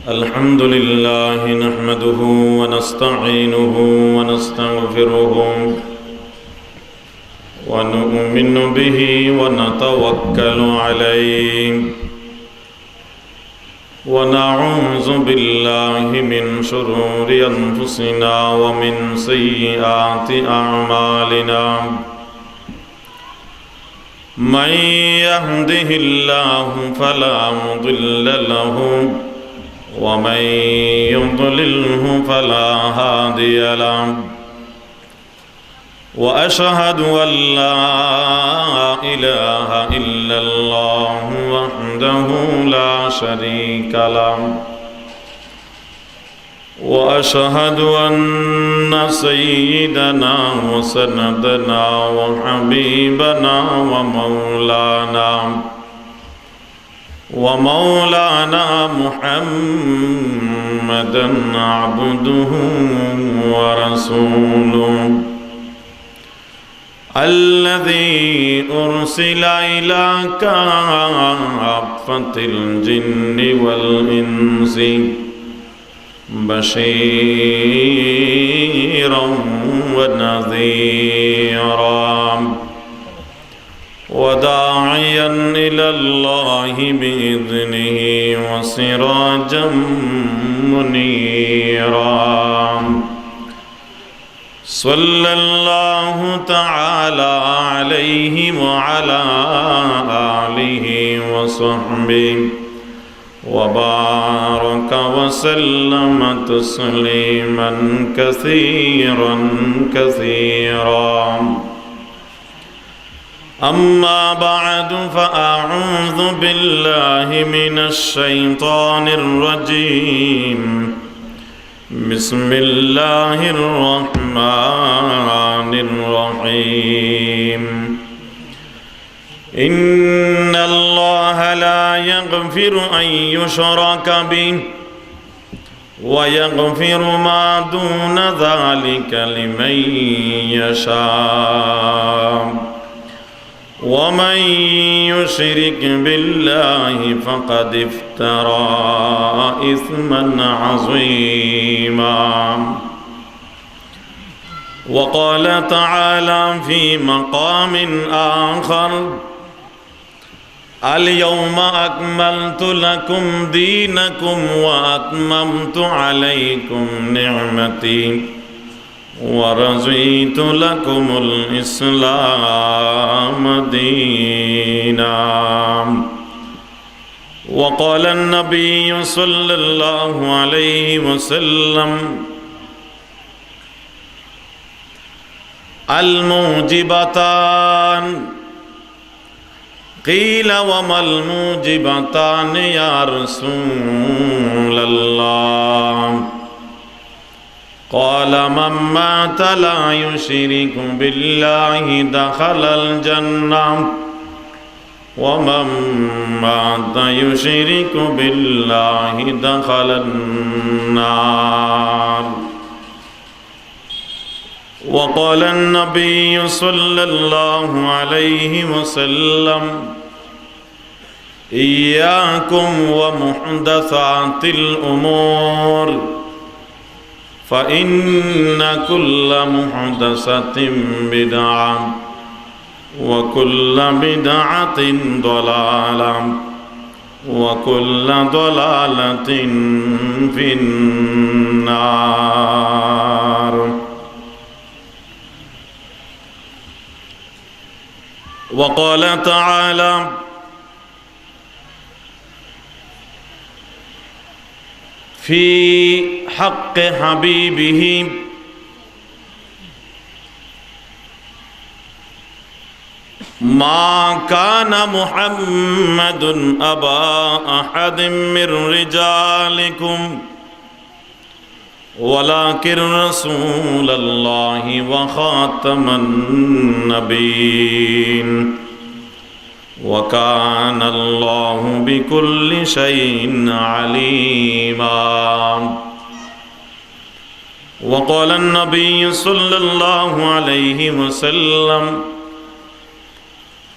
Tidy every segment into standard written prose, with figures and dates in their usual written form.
الحمد لله نحمده ونستعينه ونستغفره ونؤمن به ونتوكل عليه ونعوذ بالله من شرور أنفسنا ومن سيئات أعمالنا من يهده الله فلا مضل له ومن يضلله فلا هادي له وأشهد أن لا إله إلا الله وحده لا شريك له وأشهد أن سيدنا وسندنا وحبيبنا ومولانا محمدا عبده ورسوله الذي أرسل إلى كافة الجن والإنس بشيرا ونذيرا وداعيا إلى الله بإذنه وسراجا منيرا صلى الله تعالى عليه وعلى آله وصحبه وبارك وسلم تسليما كثيرا كثيرا أما بعد فأعوذ بالله من الشيطان الرجيم بسم الله الرحمن الرحيم إن الله لا يغفر أن يشرك به ويغفر ما دون ذلك لمن يشاء ومن يشرك بالله فقد افترى إثما عظيما وقال تعالى في مقام آخر اليوم أكملت لكم دينكم وأتممت عليكم نعمتي ورضيت لكم الإسلام دينا وقال النبي صلى الله عليه وسلم الموجبتان قيل وما الموجبتان يا رسول الله قال من مات لا يشرك بالله دخل الجنة ومن مات يشرك بالله دخل النار وقال النبي صلى الله عليه وسلم إياكم ومحدثات الأمور فإن كل محدثة بدعة وكل بدعة ضلالة وكل ضلالة في النار وقال تعالى في حق حبيبه ما كان محمد أبا أحد من رجالكم ولكن رسول الله وخاتم النبيين وكان الله بكل شيء عليما وقال النبي صلى الله عليه وسلم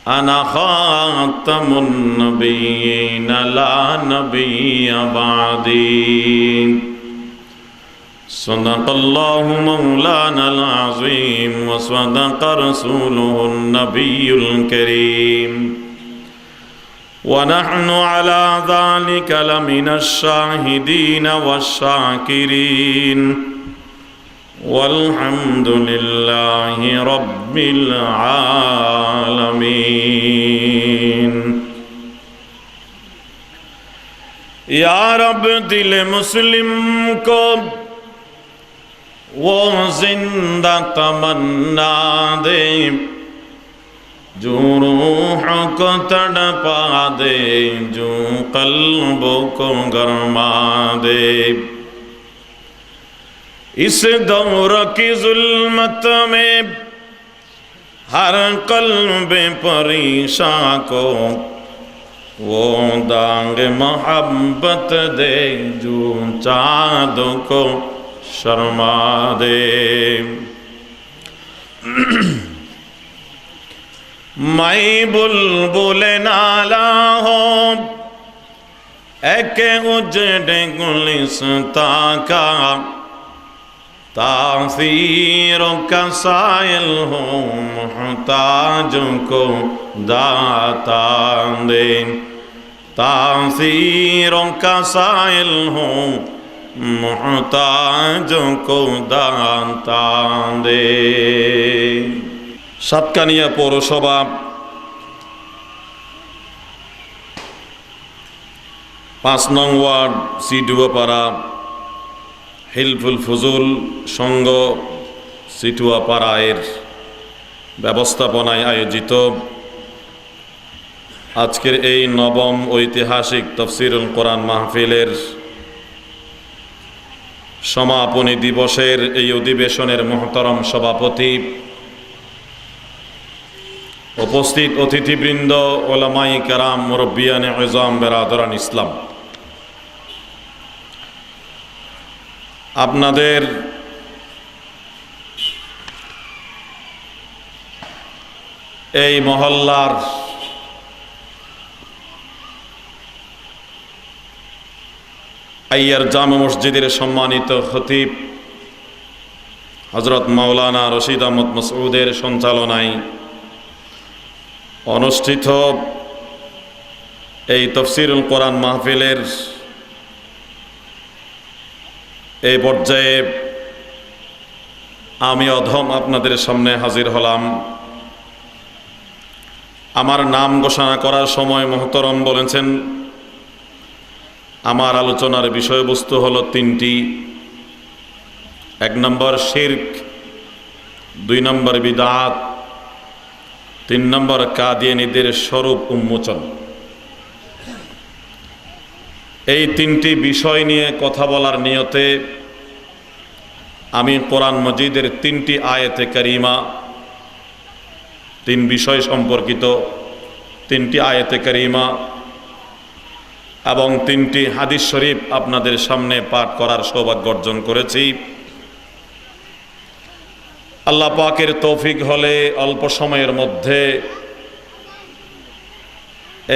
أنا خاتم النبيين لا نبي بعدي صدق الله مولانا العظيم وصدق رسوله النبي الكريم ونحن على ذلك لمن الشاهدين والشاكرين والحمد لله رب العالمين या रब दिल मुस्लिम को वो जिंदा तमन्ना दे जो रूह को तड़पा दे जो कल्ब को गरमा दे इस दौर की जुल्मत में हर कल्ब परेशान को वो दांग मोहब्बत दे जो चाँद को शर्मा दे मैं बुलबुल नाला हो एक उजड़े गुलिस्ता का तासीरों का साइल हो मुहताजों को दाता दे तासीरों का साइल हो मुहताजों को दाता दे সাতকানিয়া পৌরসভা ৫ নং ওয়ার্ড সিটুয়াপাড়া হিলফুল ফুজুল সংঘ সিটুয়াপাড়া এর ব্যবস্থাপনায় আয়োজিত আজকের এই নবম ঐতিহাসিক তাফসীরুল কোরআন মাহফিলের সমাপনী দিবসের এই অধিবেশনের মহতরম সভাপতি, উপস্থিত অতিথিবৃন্দ, ওলামাই কেরাম, মুরব্বিয়ানে আযম, বেরাদরান ইসলাম, আপনাদের এই মহল্লার আইয়ার জামে মসজিদের সম্মানিত খতিব হযরত মাওলানা রশিদ আহমদ মাসউদের সঞ্চালনায় অনুষ্ঠিত এই তাফসীরুল কোরআন মাহফিলের এই পর্যায়ে আমি অধম আপনাদের সামনে হাজির হলাম। আমার নাম ঘোষণা করার সময় মুহতারাম বলেছেন আমার আলোচনার বিষয়বস্তু হলো তিনটি। 1 নম্বর শিরক, 2 নম্বর বিদআত, 3 নম্বর কাদিয়ানীদের স্বরূপ উন্মোচন। এই তিনটি বিষয় নিয়ে কথা বলার নিয়তে আমি কোরআন মজিদের 3টি আয়াতে কারিমা, 3 বিষয় সম্পর্কিত 3টি আয়াতে কারিমা এবং 3টি হাদিস শরীফ আপনাদের সামনে পাঠ করার সৌভাগ্য অর্জন করেছি। আল্লাহ পাকের তৌফিক হলে অল্প সময়ের মধ্যে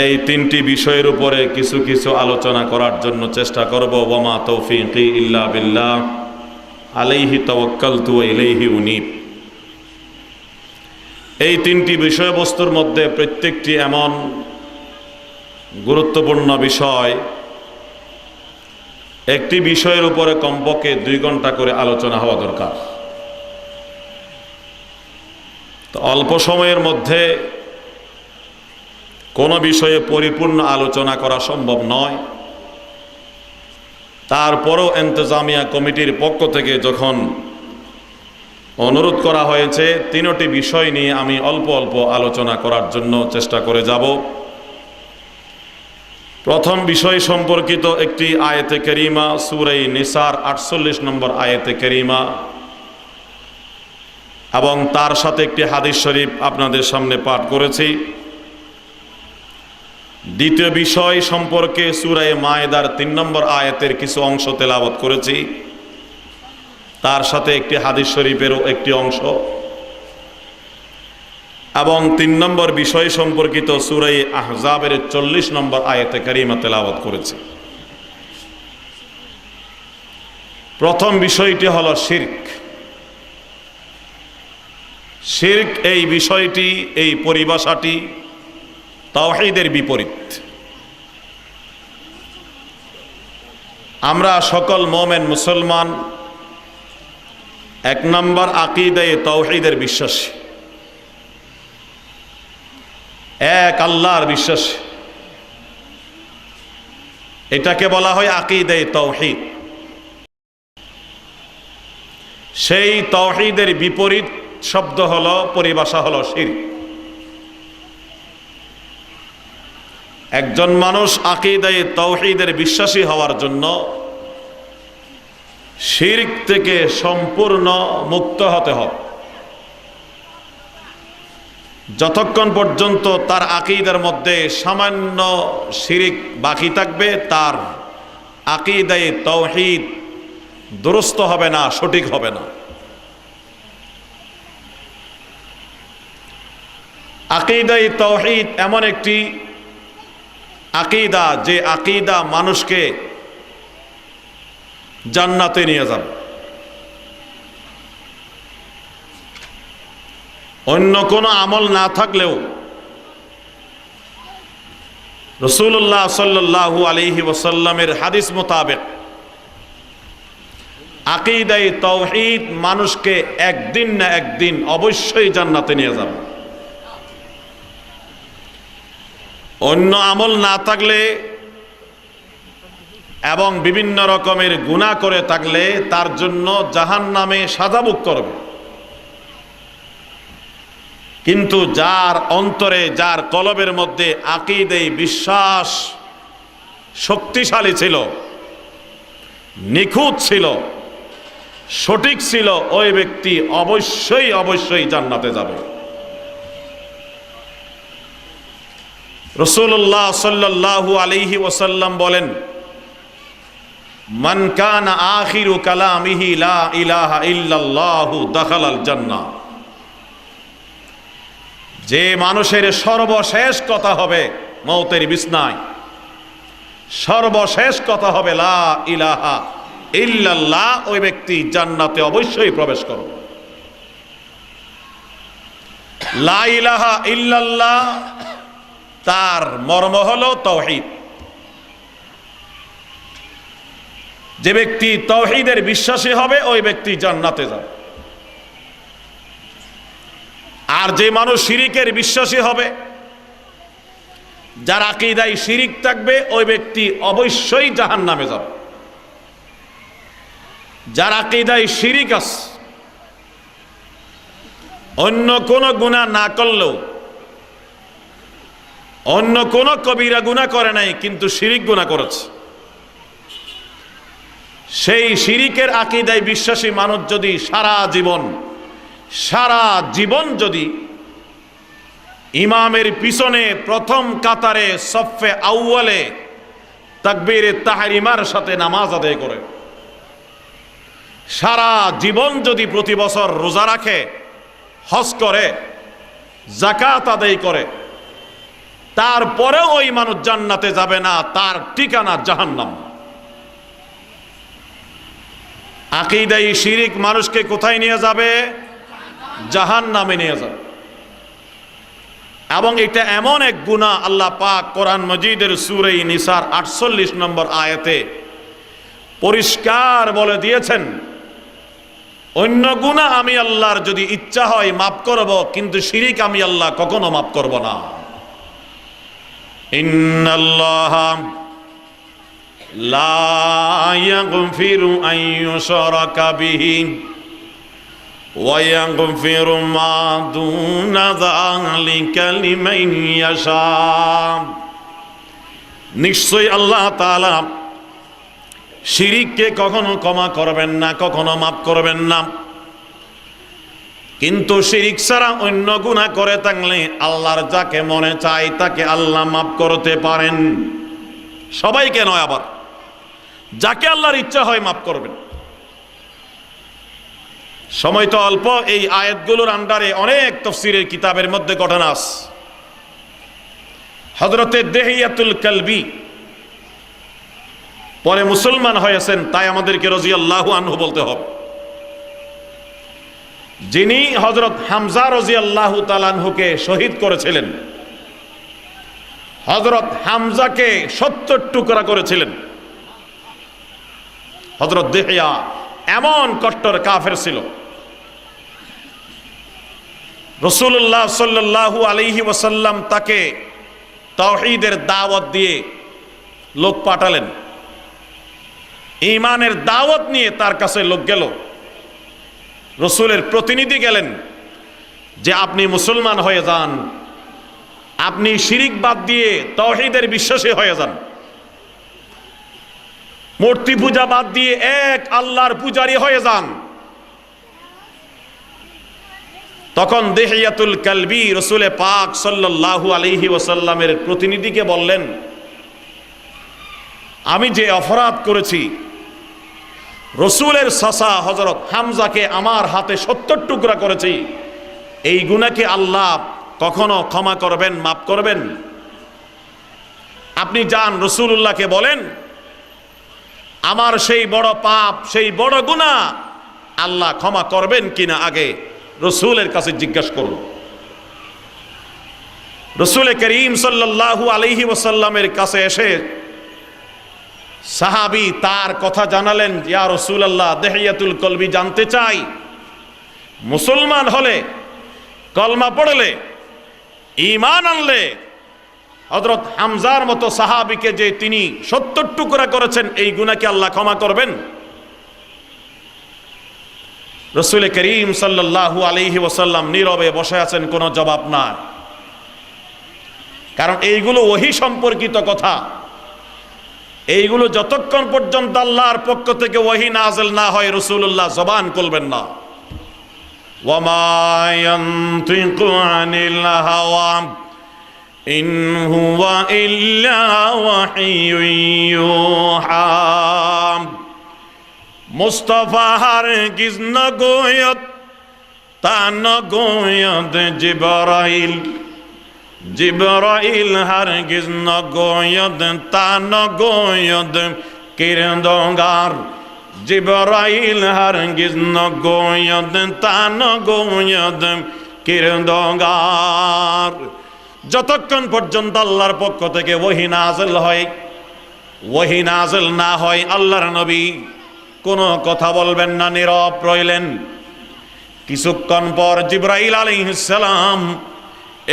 এই 3টি বিষয়ের উপরে কিছু কিছু আলোচনা করার জন্য চেষ্টা করব। ওয়ামা তৌফিকি ইল্লা বিল্লাহ আলাইহি তাওয়াক্কালতু ওয়া ইলাইহি উনীব। এই 3টি বিষয়বস্তুর মধ্যে প্রত্যেকটি এমন গুরুত্বপূর্ণ বিষয়, একটি বিষয়ের উপরে কমপক্ষে 2 ঘন্টা করে আলোচনা হওয়া দরকার। তো অল্প সময়ের মধ্যে কোনো বিষয়ে পরিপূর্ণ আলোচনা করা সম্ভব নয়। তারপরও ইন্তেজামিয়া কমিটির পক্ষ থেকে যখন অনুরোধ করা হয়েছে 3টি বিষয় নিয়ে আমি অল্প অল্প আলোচনা করার জন্য চেষ্টা করে যাব। প্রথম বিষয় সম্পর্কিত একটি আয়াতে কারিমা সূরা নিসার 48 নম্বর আয়াতে কারিমা এবং তার সাথে একটি হাদিস শরীফ আপনাদের সামনে পাঠ করেছি। দ্বিতীয় বিষয় সম্পর্কে সূরা মায়েদার 3 নম্বর আয়াতের কিছু অংশ তেলাওয়াত করেছি, তার সাথে একটি হাদিস শরীফেরও একটি অংশ। এবং 3 নম্বর বিষয় সম্পর্কিত সূরা আহজাবের 40 নম্বর আয়াতে কারিমা তেলাওয়াত করেছি। প্রথম বিষয়টি হলো শিরক। শিরক এই বিষয়টি, এই পরিভাষাটি তাওহীদের বিপরীত। আমরা সকল মুমিন মুসলমান 1 নম্বর আকীদায়ে তাওহীদের বিশ্বাসী, এক আল্লাহর বিশ্বাসী। এটাকে বলা হয় আকীদায়ে তাওহীদ। সেই তাওহীদের বিপরীত শব্দ হলো, পরিভাষা হলো শিরক। একজন মানুষ আকীদায়ে তাওহীদের বিশ্বাসী হওয়ার জন্য শিরক থেকে সম্পূর্ণ মুক্ত হতে হবে। যতক্ষণ পর্যন্ত তার আকীদার মধ্যে সামান্য শিরক বাকি থাকবে, তার আকীদায়ে তাওহীদ দুরুস্ত হবে না, সঠিক হবে না। আকীদায়ে তাওহীদ এমন একটি আকীদা, যে আকীদা মানুষকে জান্নাতে নিয়ে যাবে। অন্য কোনো আমল না থাকলেও রাসূলুল্লাহ সাল্লাল্লাহু আলাইহি ওয়াসাল্লামের হাদিস মোতাবেক আকীদায়ে তাওহীদ মানুষকে একদিন না একদিন অবশ্যই জান্নাতে নিয়ে যাবে। অন্য আমল না থাকলে এবং বিভিন্ন রকমের গুনাহ করে থাকলে তার জন্য জাহান্নামে সাজা ভোগ করবে। কিন্তু যার অন্তরে, যার কলবের মধ্যে আকীদায়ে বিশ্বাস শক্তিশালী ছিল, নিখুঁত ছিল, সঠিক ছিল, ওই ব্যক্তি অবশ্যই অবশ্যই জান্নাতে যাবে। রাসূলুল্লাহ সাল্লাল্লাহু আলাইহি ওয়াসাল্লাম বলেন, মান কানা আখিরু কালামিহি লা ইলাহা ইল্লাল্লাহু দাখালাল জান্নাহ। যে মানুষের সর্বশেষ কথা হবে মওতের বিছনায়, সর্বশেষ কথা হবে লা ইলাহা ইল্লাল্লাহ, ওই ব্যক্তি জান্নাতে অবশ্যই প্রবেশ করবে। লা ইলাহা ইল্লাল্লাহ তার মর্ম হলো তাওহীদ। যে ব্যক্তি তাওহীদের বিশ্বাসী হবে ওই ব্যক্তি জান্নাতে যাবে। আর যে মানুষ শিরিকের বিশ্বাসী হবে, যার আকীদায় শিরিক থাকবে, ওই ব্যক্তি অবশ্যই জাহান্নামে যাবে। যার আকীদায় শিরিক আছে, অন্য কোনো গুনাহ না করলেও, অন্য কোনো কবিরা গুনাহ করে নাই কিন্তু শিরিক গুনাহ করেছে, সেই শিরিকের আকীদায় বিশ্বাসী মানুষ যদি সারা জীবন যদি ইমামের পিছনে প্রথম কাতারে সফে আউয়ালে তাকবীরে তাহরিমার সাথে নামাজ আদায় করে, সারা জীবন যদি প্রতি বছর রোজা রাখে, হজ করে, যাকাত আদায় করে, তারপরেও ওই মানুষ জান্নাতে যাবে না, তার ঠিকানা জাহান্নাম। আকীদায়ে শিরিক মানুষকে কোথায় নিয়ে যাবে? জাহান্নামে নিয়ে যাবে। এবং এটা এমন এক গুনাহ, আল্লাহ পাক কোরআন মজিদের সূরা নিসার 48 নম্বর আয়াতে পরিষ্কার বলে দিয়েছেন, অন্য গুনাহ আমি আল্লাহর যদি ইচ্ছা হয় মাফ করব, কিন্তু শিরিক আমি আল্লাহ কখনো মাফ করব না। ইন্নাল্লাহা লা ইয়াগফিরু আন ইউশরাকা বিহি ওয়া ইয়াগফিরু মা দুনা যালিকা লিমান ইয়াশা। নিশ্চয় আল্লাহ তাআলা শিরিককে কখনো ক্ষমা করবেন না, কখনো মাফ করবেন না। কিন্তু শিরিক ছাড়া অন্য গুনাহ করে থাকলে আল্লাহর যাকে মনে চায় তাকে আল্লাহ মাফ করতে পারেন। সবাইকে নয়, আবার যাকে আল্লাহর ইচ্ছা হয় মাফ করবেন। সময় তো অল্প, এই আয়াতগুলোর আন্ডারে অনেক তাফসীরের কিতাবের মধ্যে ঘটনা আছে। হযরতে দেহিয়াতুল কালবি পরে মুসলমান হয়েছেন, তাই আমাদেরকে রাদিয়াল্লাহু আনহু বলতে হবে। যিনি হযরত হামজা রাদিয়াল্লাহু তাআলা আনহুকে শহীদ করেছিলেন, হযরত হামজাকে 70 টুকরা করেছিলেন। হযরত দেহিয়া এমন কট্টর কাফের ছিল, রাসূলুল্লাহ সাল্লাল্লাহু আলাইহি ওয়াসাল্লাম তাকে তাওহীদের দাওয়াত দিয়ে লোক পাঠালেন, ঈমানের দাওয়াত নিয়ে তার কাছে লোক গেল। রাসূলের প্রতিনিধি গেলেন যে আপনি মুসলমান হয়ে যান, আপনি শিরিক বাদ দিয়ে তাওহীদের বিশ্বাসী হয়ে যান, মূর্তি পূজা বাদ দিয়ে এক আল্লাহর পূজারী হয়ে যান। তখন দেহিয়াতুল কালবি রাসূলে পাক সাল্লাল্লাহু আলাইহি ওয়াসাল্লামের প্রতিনিধিকে বললেন, আমি যে অপরাধ করেছি, রাসূলের চাচা হযরত হামজাকে আমার হাতে 70 টুকরা করেছি, এই গুনাহকে আল্লাহ কখনো ক্ষমা করবেন, মাফ করবেন? আপনি যান রাসূলুল্লাহকে বলেন আমার সেই বড় পাপ, সেই বড় গুনাহ আল্লাহ ক্ষমা করবেন কিনা আগে রাসূলের কাছে জিজ্ঞাসা করুন। রাসূল করিম সাল্লাল্লাহু আলাইহি ওয়াসাল্লামের কাছে এসে সাহাবী তার কথা জানালেন, ইয়া রাসূলুল্লাহ, দেহিয়াতুল কলবি জানতে চাই, মুসলমান হলে, কলমা পড়লে, ঈমান আনলে হযরত হামজার মতো সাহাবীকে যে তিনি 70 টুকরা করেছেন, এই গুনাহকে আল্লাহ ক্ষমা করবেন? রাসূল করিম সাল্লাল্লাহু আলাইহি ওয়াসাল্লাম নীরবে বসে আছেন, কোনো জবাব নাই। কারণ এইগুলো ওহী সম্পর্কিত কথা, এইগুলো যতক্ষণ পর্যন্ত আল্লাহর পক্ষ থেকে ওহী নাযিল না হয় রাসূলুল্লাহ জবান খুলবেন না। ওয়া মা ইয়ানতিকু আনিল হাওয়া ইন হুয়া ইল্লা ওয়াহিয়ুন ইউহা। মুস্তাফা হারগিজ নগোয়ত তা নগোয়ত জিবরাইল, জিবরাইল হারগিজ নগোয়ত তা নগোয়ত কিরদগার, জিবরাইল হারগিজ নগোয়ত তা নগোয়ত কিরদগার। যতক্ষণ পর্যন্ত আল্লাহর পক্ষ থেকে ওহী নাযিল হয়, ওহী নাযিল না হয় আল্লাহর নবী কোনো কথা বলবেন না, নীরব রইলেন। কিছুক্ষণ পর জিবরাইল আলাইহিস সালাম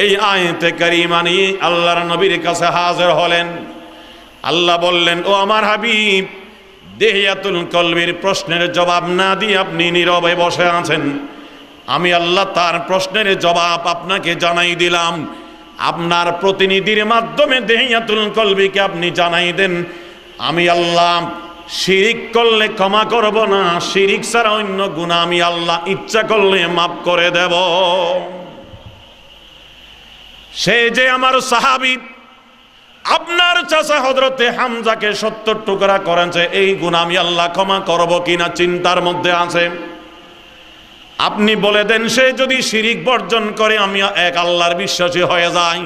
এই আয়াতে কারিমা নিয়ে আল্লাহর নবীর কাছে হাজির হলেন। আল্লাহ বললেন, ও আমার হাবিব, দেহিয়াতুল কলবির প্রশ্নের জবাব না দিয়ে আপনি নীরবে বসে আছেন, আমি আল্লাহ তার প্রশ্নের জবাব আপনাকে জানাই দিলাম। আপনার প্রতিনিধির মাধ্যমে দেহিয়াতুল কলবিকে আপনি জানাই দেন, আমি আল্লাহ শিরিক করলে ক্ষমা করব না, শিরিক ছাড়া অন্য গুনাহ আমি আল্লাহ ইচ্ছা করলে মাফ করে দেব। সে যে আমার সাহাবী, আপনার চাচা হযরতে হামজাকে 70 টুকরা করেছে, এই গুনাহ আমি আল্লাহ ক্ষমা করব কিনা চিন্তার মধ্যে আছে। আপনি বলে দেন, সে যদি শিরিক বর্জন করে আমি এক আল্লাহর বিশ্বাসী হয়ে যাই,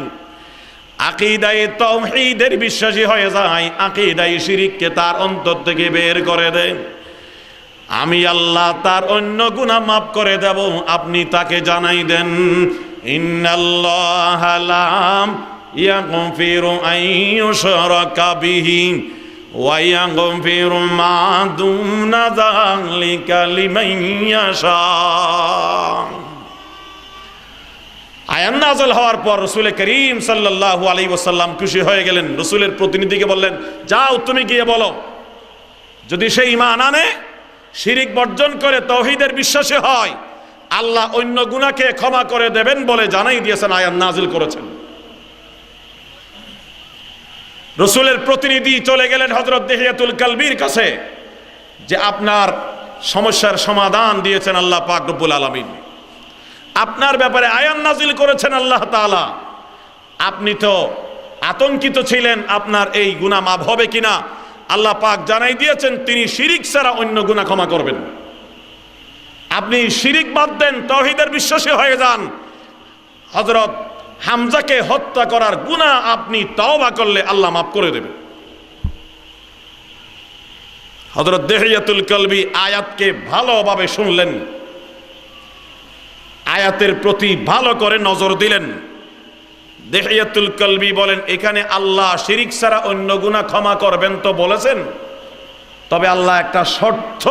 আকীদায়ে তাওহীদের বিশ্বাসী হয়ে যায়, আকীদায়ে শিরিককে তার অন্তর থেকে বের করে দেন, আমি আল্লাহ তার অন্য গুনাহ মাফ করে দেব। আপনি তাকে জানাই দেন, ইন্নাল্লাহা লা ইয়াগফিরু আন ইউশরাকা বিহি ওয়া ইয়াগফিরু মা দুনা যালিকা লিমান ইয়াশা। আয়াত নাযিল হওয়ার পর রাসূল করিম সাল্লাল্লাহু আলাইহি ওয়াসাল্লাম খুশি হয়ে গেলেন। রাসূলের প্রতিনিধিকে বললেন, যাও তুমি গিয়ে বলো, যদি সে ঈমান আনে, শিরিক বর্জন করে তাওহীদের বিশ্বাসী হয়, আল্লাহ অন্য গুনাহকে ক্ষমা করে দেবেন বলে জানাই দিয়েছেন, আয়াত নাযিল করেছেন। রাসূলের প্রতিনিধি চলে গেলেন হযরত দেহিয়াতুল কালবির কাছে, যে আপনার সমস্যার সমাধান দিয়েছেন আল্লাহ পাক রব্বুল আলামিন, আপনার ব্যাপারে আয়াত নাযিল করেছেন আল্লাহ তাআলা, আপনি তো আতঙ্কিত ছিলেন আপনার এই গুনাহ মাফ হবে কিনা, আল্লাহ পাক জানাই দিয়েছেন তিনি শিরিক ছাড়া অন্য গুনাহ ক্ষমা করবেন। আপনি শিরিক বাদ দেন, তাওহীদের বিশ্বাসী হয়ে যান। হযরত হামজাকে হত্যা করার গুনাহ আপনি তওবা করলে আল্লাহ মাফ করে দেবেন। হযরত দেহিয়াতুল কলবি আয়াতকে ভালোভাবে শুনলেন, আয়াতের প্রতি ভালো করে নজর দিলেন। দেহিয়াতুল কলবি বলেন, এখানে আল্লাহ শিরিক ছাড়া অন্য গুনাহ ক্ষমা করবেন তো বলেছেন, তবে আল্লাহ একটা শর্ত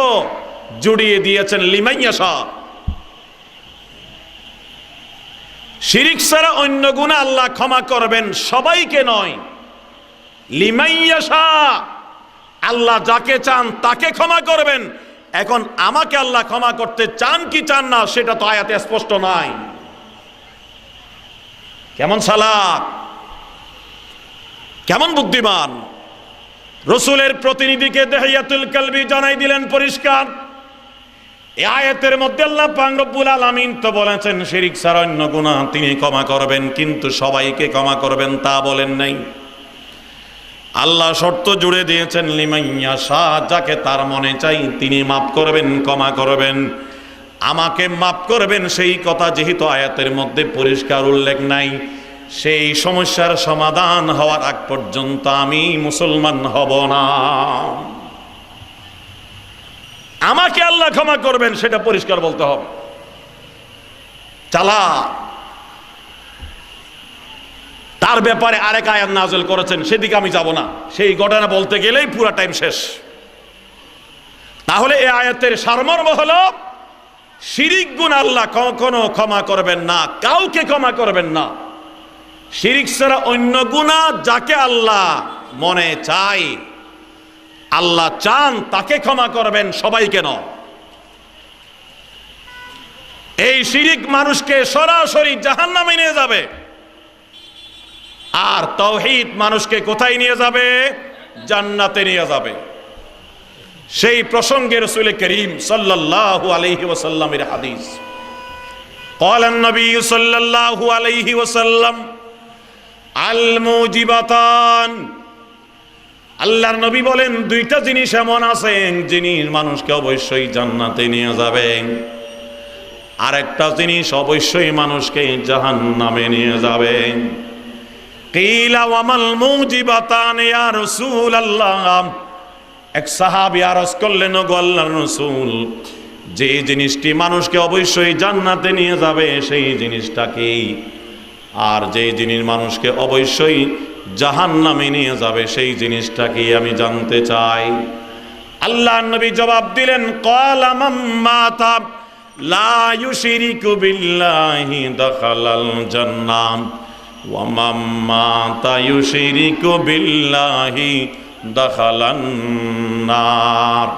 জুড়িয়ে দিয়েছেন, লিমাইয়াশা। শিরিক ছাড়া অন্য গুনাহ আল্লাহ ক্ষমা করবেন, সবাইকে নয়। লিমাইয়াশা, আল্লাহ যাকে চান তাকে ক্ষমা করবেন। এখন আমাকে আল্লাহ ক্ষমা করতে চান কি চান না সেটা তো আয়াতে স্পষ্ট নাই। কেমন চালাক, কেমন বুদ্ধিমান! রাসূলের প্রতিনিধিকে দেহিয়াতুল কলবি জানাই দিলেন পরিষ্কার, এই আয়াতের মধ্যে আল্লাহ পাক রব্বুল আলামিন তো বলেছেন শিরিক ছাড়া অন্য গুনাহ তিনি ক্ষমা করবেন, কিন্তু সবাইকে ক্ষমা করবেন তা বলেন নাই। আল্লাহ শর্ত জুড়ে দিয়েছেন, লিমাইয়াশা, যাকে তার মনে চাই তিনি মাফ করবেন, ক্ষমা করবেন। আমাকে মাফ করবেন সেই কথা যেহেতু আয়াতের মধ্যে পরিষ্কার উল্লেখ নাই, সেই সমস্যার সমাধান হওয়ার আগ পর্যন্ত আমি মুসলমান হব না। আমাকে আল্লাহ ক্ষমা করবেন সেটা পরিষ্কার বলতে হবে। চালা তার ব্যাপারে আরেক আয়াত নাযিল করেছেন, সেদিকে আমি যাব না, সেই ঘটনা বলতে গেলেই পুরো টাইম শেষ। তাহলে এই আয়াতের সারমর্ম হলো শিরিক গুনাহ আল্লাহ কখনো ক্ষমা করবেন না, কাউকে ক্ষমা করবেন না। শিরিক ছাড়া অন্য গুনাহ যাকে আল্লাহ মনে চায়, আল্লাহ চান তাকে ক্ষমা করবেন, সবাইকে নয়। এই শিরিক মানুষকে সরাসরি জাহান্নামে নিয়ে যাবে, আর তাওহীদ মানুষকে কোথায় নিয়ে যাবে? জান্নাতে নিয়ে যাবে। সেই প্রসঙ্গে রাসূল করিম সাল্লাল্লাহু আলাইহি ওয়াসাল্লামের হাদিস, قال النبي صلى الله عليه وسلم الموجبتان, আল্লাহর নবী বলেন দুইটা জিনিস এমন আছে জিনিস মানুষকে অবশ্যই জান্নাতে নিয়ে যাবে, আরেকটা জিনিস অবশ্যই মানুষকে জাহান্নামে নিয়ে যাবে। কিলা ওয়ামাল মুজিবাতান ইয়া রাসূলুল্লাহ, এক সাহাবী আরজ করলেন, ওগো আল্লাহর রাসূল, যে জিনিসটি মানুষকে অবশ্যই জান্নাতে নিয়ে যাবে সেই জিনিসটা কি? আর যে জিনিস মানুষকে অবশ্যই জাহান্নামে নিয়ে যাবে সেই জিনিসটা কি আমি জানতে চাই। আল্লাহর নবী জবাব দিলেন, ক্বালা মান মাতা লা ইউশরিকু বিল্লাহি দাখালাল জান্নাহ ওয়া মান মাতা ইউশরিকু বিল্লাহি দাখালান নার।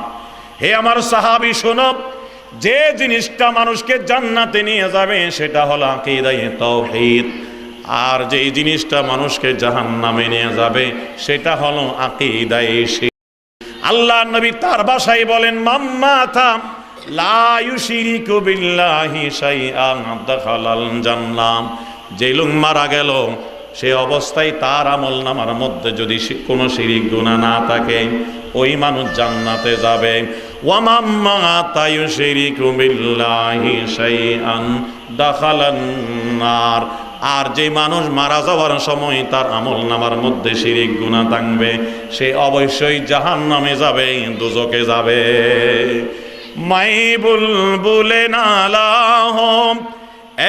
হে আমার সাহাবী শোনো, যে জিনিসটা মানুষকে জান্নাতে নিয়ে যাবে সেটা হলো আকীদায়ে তাওহীদ, আর যে জিনিসটা মানুষকে জাহান্নামে নিয়ে যাবে সেটা হলো আকীদায়ে শিরক। আল্লাহর নবী তার ভাষায় বলেন, মাম্মাতা লা ইউশরিকু বিল্লাহি শাইআন দাখালাল জান্নাহ, যে লোক মারা গেল সে অবস্থায় তার আমলনামার মধ্যে যদি কোনো শিরিক গুনাহ না থাকে ওই মানুষ জান্নাতে যাবে। ওয়া মান মাতা ইউশরিকু বিল্লাহি শাইআন দাখালান নার, আর যে মানুষ মারা যাওয়ার সময় তার আমলনামার মধ্যে শিরিক গুনাহ থাকবে সে অবশ্যই জাহান্নামে যাবে, দোজখে যাবে। মাই বুলবুলে নালাহম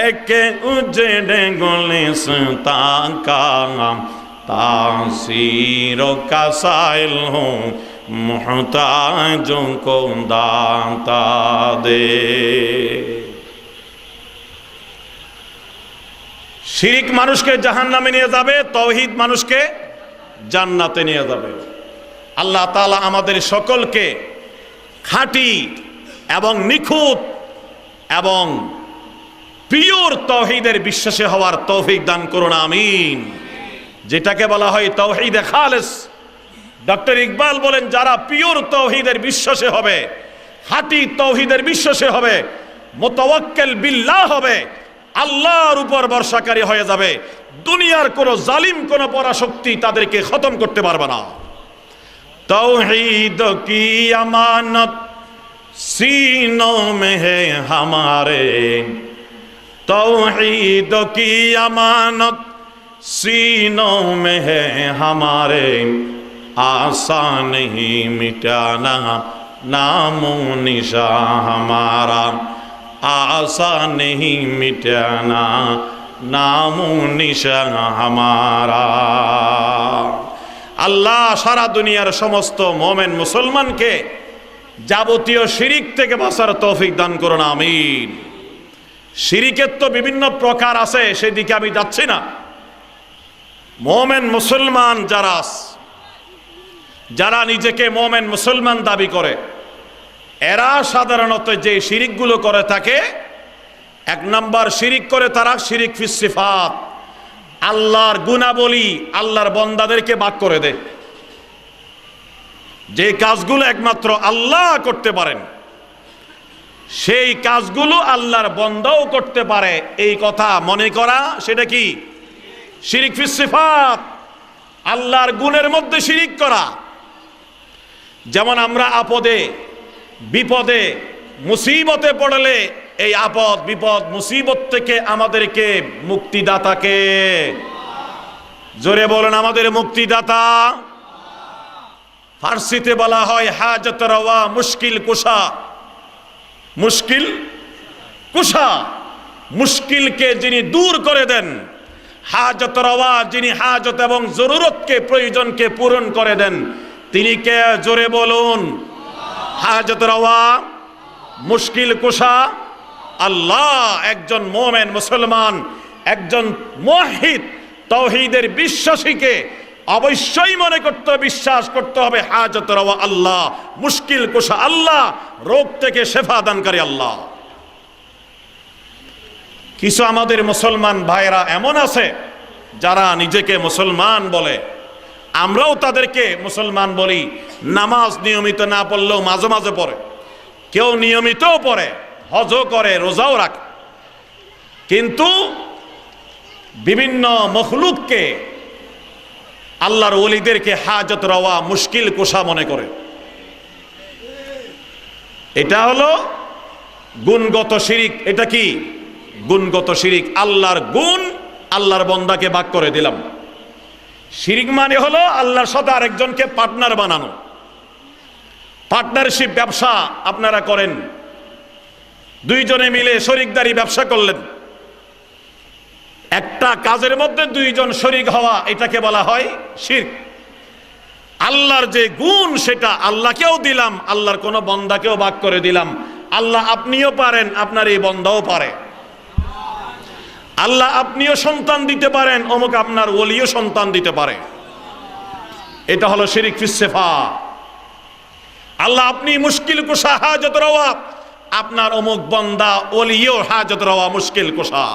একে উজড়ে গুলিস্তা কা তাসির কাসাইল হো মুহতাজোं को दाता दे। শিরিক মানুষকে জাহান্নামে নিয়ে যাবে, তাওহীদ মানুষকে জান্নাতে নিয়ে যাবে। আল্লাহ তাআলা আমাদের সকলকে খাঁটি এবং নিখুঁত এবং পিওর তাওহীদের বিশ্বাসী হওয়ার তৌফিক দান করুন, আমিন। যেটাকে বলা হয় তাওহীদে খালেস। ডক্টর ইকবাল বলেন, যারা পিওর তাওহীদের বিশ্বাসী হবে, খাঁটি তাওহীদের বিশ্বাসী হবে, মুতাওয়াক্কিল বিল্লাহ হবে, আল্লাহর উপর ভরসাকারী হয়ে যাবে, দুনিয়ার কোন জালিম কোন পরাশক্তি তাদেরকে খতম করতে পারবে না। তাওহীদ কি আমানত सीनों में है हमारे तौहीद की अमानत, सीनों में है हमारे आसान नहीं मिटाना नामो निशा हमारा, आसान नहीं मिटाना नामो निशा हमारा। আল্লাহ সারা দুনিয়ার সমস্ত মুমিন মুসলমানকে যাবতীয় শিরিক থেকে বাঁচার তৌফিক দান করুন, আমিন। শিরিকের তো বিভিন্ন প্রকার আছে, সেদিকে আমি যাচ্ছি না। মুমিন মুসলমান যারা নিজেকে মুমিন মুসলমান দাবি করে, এরা সাধারণত যে শিরিকগুলো করে থাকে, এক নাম্বার শিরিক করে তারা শিরিক ফিস সিফাত, আল্লাহর গুণাবলী আল্লাহর বান্দাদেরকে ভাগ করে দেয়। যে কাজগুলো একমাত্র আল্লাহ করতে পারেন সেই কাজগুলো আল্লাহর বান্দাও করতে পারে, এই কথা মনে করা, সেটা কি শিরিক ফিস সিফাত, আল্লাহর গুণের মধ্যে শিরিক করা। যেমন আমরা আপদে বিপদে মুসিবতে পড়লে এই আপদ বিপদ মুসিবত থেকে আমাদেরকে মুক্তিদাতাকে, জোরে বলেন আমাদের মুক্তিদাতা। ফার্সিতে বলা হয় হাজত রওয়া মুশকিল কুশা, মুশকিল কুশা, মুশকিলকে যিনি দূর করে দেন, হাজত রওয়া যিনি হাজত এবং জরুরতকে প্রয়োজনকে পূরণ করে দেন, তিনি কে? জোরে বলুন। হাজত রওয়া মুশকিল কুশা আল্লাহ। একজন মুমিন মুসলমান, একজন মুওয়াহ্হিদ তাওহীদের বিশ্বাসীকে অবশ্যই মনে করতে বিশ্বাস করতে হবে হাজত রওয়া আল্লাহ, মুশকিল কুশা আল্লাহ, রোগ থেকে শেফা দানকারী আল্লাহ। কিছু আমাদের মুসলমান ভাইরা এমন আছে যারা নিজেকে মুসলমান বলে, আমরাও তাদেরকে মুসলমান বলি, নামাজ নিয়মিত না পড়লেও মাঝে মাঝে পড়ে, কেউ নিয়মিতও পড়ে, হজও করে, রোজাও রাখে, কিন্তু বিভিন্ন মখলুককে আল্লাহর ওলিদেরকে হাজত রওয়া মুশকিল কুশা মনে করে। এটা হলো গুণগত শিরিক। এটা কি? গুণগত শিরিক। আল্লাহর গুণ আল্লাহর বান্দাকে ভাগ করে দিলাম। শিরিক মানে হলো আল্লাহর সাথে আরেকজনকে পার্টনার বানানো। পার্টনারশিপ ব্যবসা আপনারা করেন, দুইজনে মিলে শরিকদারি ব্যবসা করলেন, একটা কাজের মধ্যে দুইজন শরিক হওয়া, এটাকে বলা হয় শিরক। আল্লাহর যে গুণ সেটা আল্লাহকেও দিলাম, আল্লাহর কোন বান্দাকেও ভাগ করে দিলাম। আল্লাহ আপনিও পারেন, আপনার এই বান্দাও পারে। আল্লাহ আপনিও সন্তান দিতে পারেন, অমুক আপনার ওলিও সন্তান দিতে পারে। এটা হলো শিরক ফিস সিফাত। আল্লাহ আপনি মুশকিল কুশা হাজত রওয়া, আপনার অমুক বান্দা ওলিও হাজত রওয়া মুশকিল কুশা।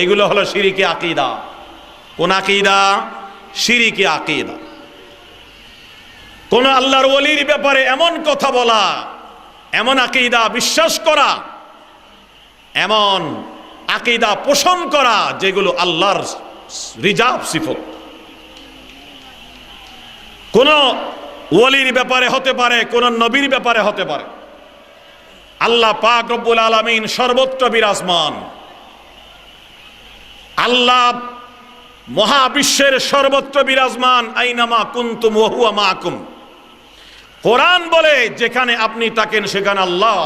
এগুলো হলো শিরিকি আকীদা। কোন আকীদা? শিরিকি আকীদা। কোন আল্লাহর ওলির ব্যাপারে এমন কথা বলা, এমন আকীদা বিশ্বাস করা, এমন আকীদা পোষণ করা যেগুলো আল্লাহর রিজার্ভ সিফত। কোন ওলির ব্যাপারে হতে পারে, কোন নবীর ব্যাপারে হতে পারে। আল্লাহ পাক রব্বুল আলামিন সর্বত্র বিরাজমান। আল্লাহ মহাবিশ্বের সর্বত্র বিরাজমান। আইনামা কুনতুম ওয়া হুয়া মাআকুম। কোরআন বলে যেখানে আপনি থাকেন সেখানে আল্লাহ।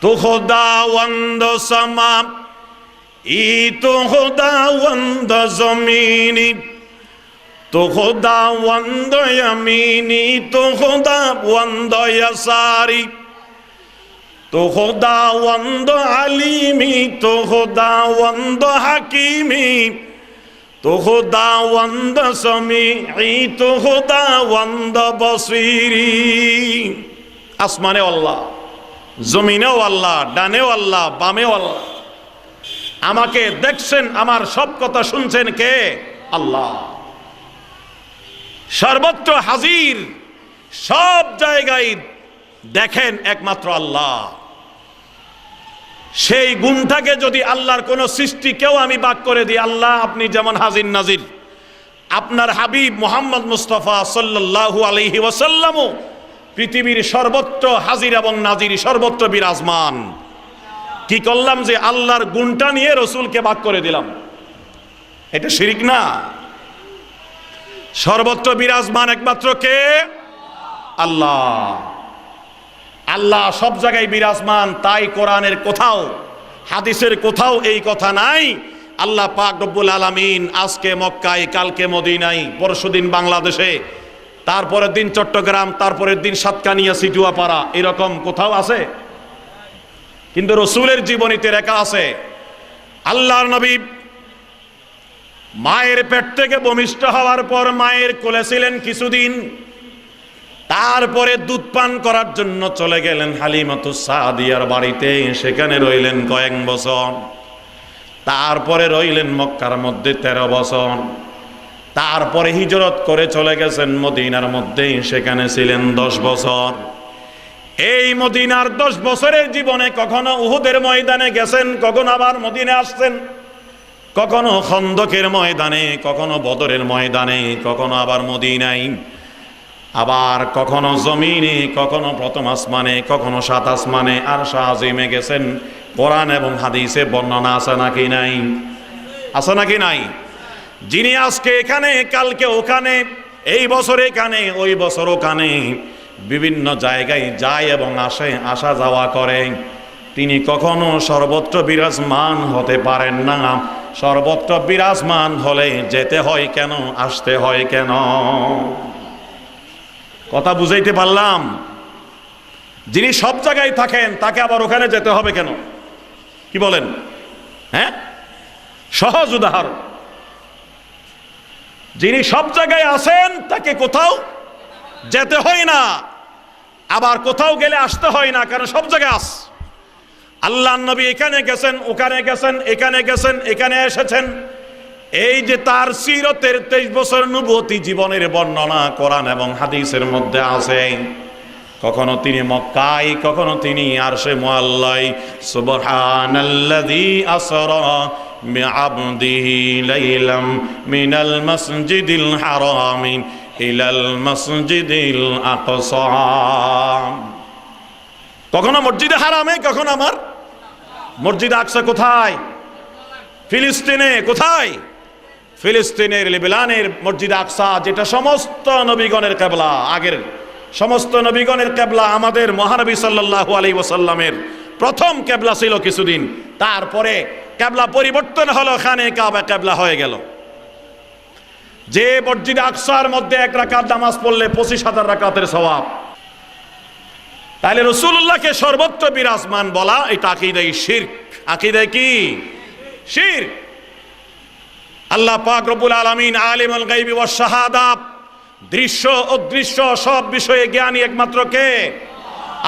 তো খোদাওয়ান্দ সামা ই তো খোদাওয়ান্দ জমিনি, তো খোদাওয়ান্দ ইয়ামিনি, তো খোদাওয়ান্দ ইয়াসারি, তো খোদাওয়ান্দ আলিমি, তো খোদাওয়ান্দ হাকিমি, তো খোদাওয়ান্দ সামিঈ, তো খোদাওয়ান্দ বসিরি। আসমানেও আল্লাহ, জমিনেও আল্লাহ, ডানেও আল্লাহ, বামেও আল্লাহ। আমাকে দেখছেন, আমার সব কথা শুনছেন কে? আল্লাহ। সর্বত্র হাজির, সব জায়গায় দেখেন একমাত্র আল্লাহ। সেই গুণটাকে যদি আল্লাহর কোন সৃষ্টিকেও আমি ভাগ করে দিই, আল্লাহ আপনি যেমন হাজির নাজির, আপনার হাবিব মুহাম্মদ মুস্তাফা সাল্লাল্লাহু আলাইহি ওয়াসাল্লামও পৃথিবীর সর্বত্র হাজির এবং নাজির, সর্বত্র বিরাজমান। কি করলাম যে আল্লাহর গুণটা নিয়ে রসুলকে ভাগ করে দিলাম, এটা শিরিক না? সর্বত্র বিরাজমান একমাত্র কে? আল্লাহ। আল্লাহ সব জায়গায় বিরাজমান, তাই কোরআনের কোথাও হাদিসের কোথাও এই কথা নাই আল্লাহ পাক রব্বুল আলামিন আজকে মক্কায়, কালকে মদিনায়, পরশুদিন বাংলাদেশে, তারপরের দিন চট্টগ্রাম, তারপরের দিন সাতকানিয়া, সিটুয়াপাড়া, এরকম কোথাও আছে? কিন্তু রসুলের জীবনীতে লেখা আছে আল্লাহর নবী মায়ের পেট থেকে ভূমিষ্ঠ হওয়ার পর মায়ের কোলে ছিলেন কিছুদিন, তারপরে দুধ পান করার জন্য চলে গেলেন হালিমাতুস সাদিয়ার বাড়িতে, সেখানে রইলেন কয়েক বছর, তারপরে রইলেন মক্কার মধ্যে 13 বছর, তারপরে হিজরত করে চলে গেছেন মদিনার মধ্যে, সেখানে ছিলেন 10 বছর। এই মদিনার 10 বছরের জীবনে কখনো উহুদের ময়দানে গেছেন, কখনো আবার মদিনা আসছেন, কখনো খন্দকের ময়দানে, কখনো বদরের ময়দানে, কখনো আবার মদিনায়, আবার কখনো জমিনে, কখনো প্রথম আসমানে, কখনো 7 আসমানে আর শাহজিমে গেছেন। কোরআন এবং হাদিসে বর্ণনা আছে নাকি নাই? আছে নাকি নাই? যিনি আজকে এখানে, কালকে ওখানে, এই বছর এখানে, ওই বছর ওখানে, বিভিন্ন জায়গায় যায় এবং আসা যাওয়া করে, তিনি কখনো সর্বত্র বিরাজমান হতে পারেন না। সর্বত্র বিরাজমান হলে যেতে হয় কেন, আসতে হয় কেন? কথা বুঝাইতে পারলাম? যিনি সব জায়গায় থাকেন তাকে আবার ওখানে যেতে হবে কেন? কি বলেন? হ্যাঁ, সহজ উদাহরণ, যিনি সব জায়গায় আছেন তাকে কোথাও যেতে হয় না, আবার কোথাও গেলে আসতে হয় না, কারণ সব জায়গায় আস। আল্লাহর নবী এখানে গেছেন, ওখানে গেছেন, এখানে গেছেন, এখানে এসেছেন। এই যে তার সিরতের 23 বছর নবুয়তি জীবনের বর্ণনা কোরআন এবং হাদিসের মধ্যে আছে। কখনো তিনি মক্কায়, কখনো তিনি আরশে মুআল্লায়। সুবহানাল্লাযী আসরা বিআবদিহি লাইলাম মিনাল মাসজিদিল হারামি ইলাল মাসজিদিল আকসা। কখনো মসজিদে হারামে, কখনো আমার মসজিদে আকসা। কোথায়? ফিলিস্তিনে। কোথায়? ফিলিস্তিনের লেবাননের মসজিদ আকসা, যেটা সমস্ত নবীগণের কিবলা, আগের সমস্ত নবীগণের কিবলা। আমাদের মহানবী সাল্লাল্লাহু আলাইহি ওয়াসাল্লামের প্রথম কিবলা ছিল কিছুদিন, তারপরে কিবলা পরিবর্তন হলো, খানে কাবা কিবলা হয়ে গেল। যে মসজিদ আকসার মধ্যে 1 রাকাত নামাজ পড়লে 25,000 রাকাতের সওয়াব। তাহলে রাসূলুল্লাহকে সর্বত্র বিরাজমান বলা, এটা আকীদায়ে শিরক। আকীদায়ে কি? শিরক। আল্লাহ পাক রব্বুল আলামিন আলিমুল গায়বি ওয়াস শাহাদা, দৃশ্য অদৃশ্য সব বিষয়ে জ্ঞানী একমাত্র কে?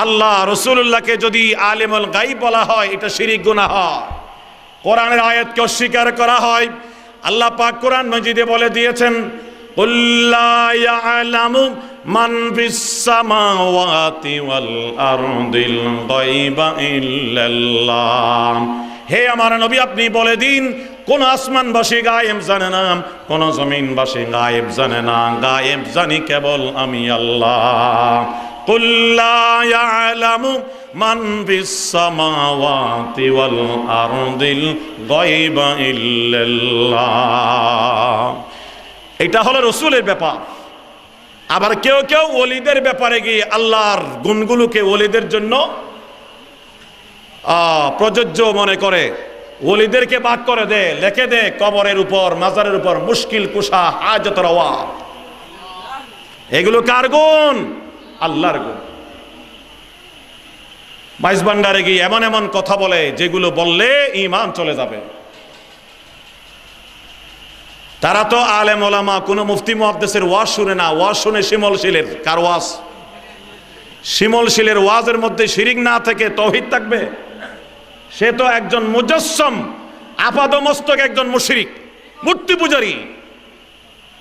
আল্লাহ। রাসূলুল্লাহকে যদি আলিমুল গায়ব বলা হয়, এটা শিরক গুনাহ হয়। কোরআনের আয়াতকে অস্বীকার করা হয়। আল্লাহ পাক কোরআন মাজিদে বলে দিয়েছেন, কুল লা ইয়ালামু মান ফিস সামাওয়াতি ওয়াল আরদিল গায়বা ইল্লাল্লাহ। হে আমার নবী, আপনি বলে দিন, কোন আসমানবাসী গায়েব জানে না, কোন জমিনবাসী গায়েব জানে না, গায়েব জানি কেবল আমি আল্লাহ। কুল লা ইয়ালামু মান ফিস সামাওয়াতি ওয়াল আরদিল গায়বা ইল্লাল্লাহ। এটা হলো রাসূলের ব্যাপার। আবার কেউ কেউ ওলিদের ব্যাপারে গিয়ে আল্লাহর গুণগুলোকে ওলিদের জন্য প্রযোজ্য মনে করে, ওলিদেরকে ভাগ করে দে, লিখে দে কবরের উপর, মাজারের উপর, মুশকিল কুশা, হাজত রওয়া। এগুলো কার গুণ? আল্লাহর গুণ। মাইজ ভান্ডারে গিয়ে এমন এমন কথা বলে যেগুলো বললে ঈমান চলে যাবে। তারা তো আলেম ওলামা, কোনো মুফতি মুহাদ্দিসের ওয়াজ শুনে না, ওয়াজ শুনে শিমল শিলের। কার ওয়াজ? শিমল শিলের ওয়াজের মধ্যে শিরিক না থেকে তাওহীদ থাকবে? সে তো একজন মুজাসসম, আপাদমস্তক একজন মুশরিক, মূর্তি পূজারী।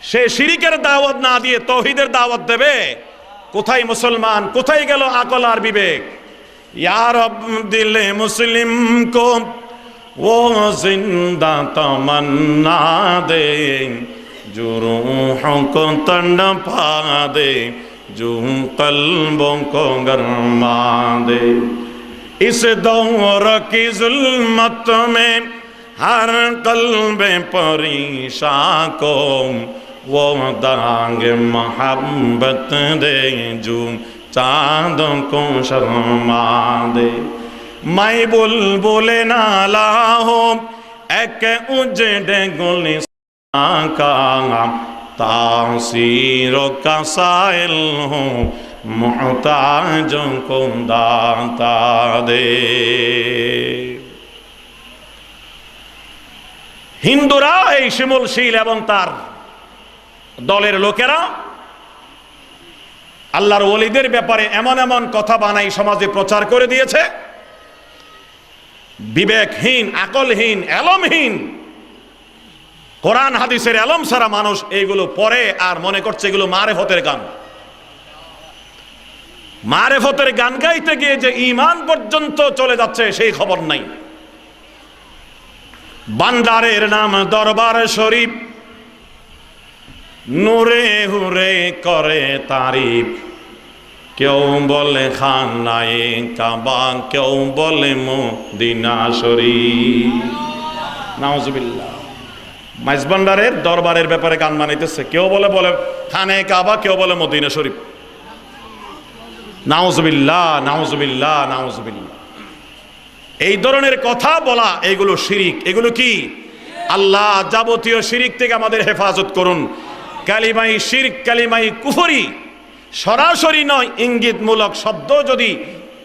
সে শিরিকের দাওয়াত না দিয়ে তাওহীদের দাওয়াত দেবে? কোথায় মুসলমান, কোথায় গেল আকল আর বিবেক? ইয়া রব দিলে মুসলিম কো ও জিন্দা তমন্না দে, জুরূহ কো তড়পা দে, जो कल्बों को गरमा दे। इस दौर की जुल्मत में हर कल्ब परेशान को वो दाग मोहब्बत दे जो चांदों को शर्मा दे। मैं बुलबुले नाला हो एक उजड़े गुलिस्तान का तासीरों का साइल हो मुहताजों को दाता दे। হিন্দুরা এই শিমুল শীল এবং তার দলের লোকেরা আল্লাহর ওলিদের ব্যাপারে এমন এমন কথা বানাই সমাজে প্রচার করে দিয়েছে, বিবেকহীন, আকলহীন, এলমহীন, কোরআন হাদিসের এলম ছাড়া মানুষ এইগুলো পড়ে আর মনে করছে এগুলো মারেফতের গান। মারেফতের গান গাইতে গিয়ে যে ঈমান পর্যন্ত চলে যাচ্ছে সেই খবর নাই। বান্দারের নাম দরবার শরীফ, নূরে হুরে করে তারিফ, কেউ বলে খানায়ে কাবা, কেউ বলে মদিনা শরীফ। নাউজুবিল্লাহ। মাইজবান্ডারের দরবারের ব্যাপারে গান বানাইতেছে, কেউ বলে খানে কাবা, কেউ বলে মদিনা শরীফ। নাউজুবিল্লাহ, নাউজুবিল্লাহ, নাউজুবিল্লাহ। এই ধরনের কথা বলা এগুলো শিরিক। এগুলো কি? আল্লাহ যাবতীয় শিরিক থেকে আমাদের হেফাজত করুন। কালিমাই শিরক, কালিমাই কুফরি সরাসরি নয়, ইঙ্গিতমূলক শব্দ যদি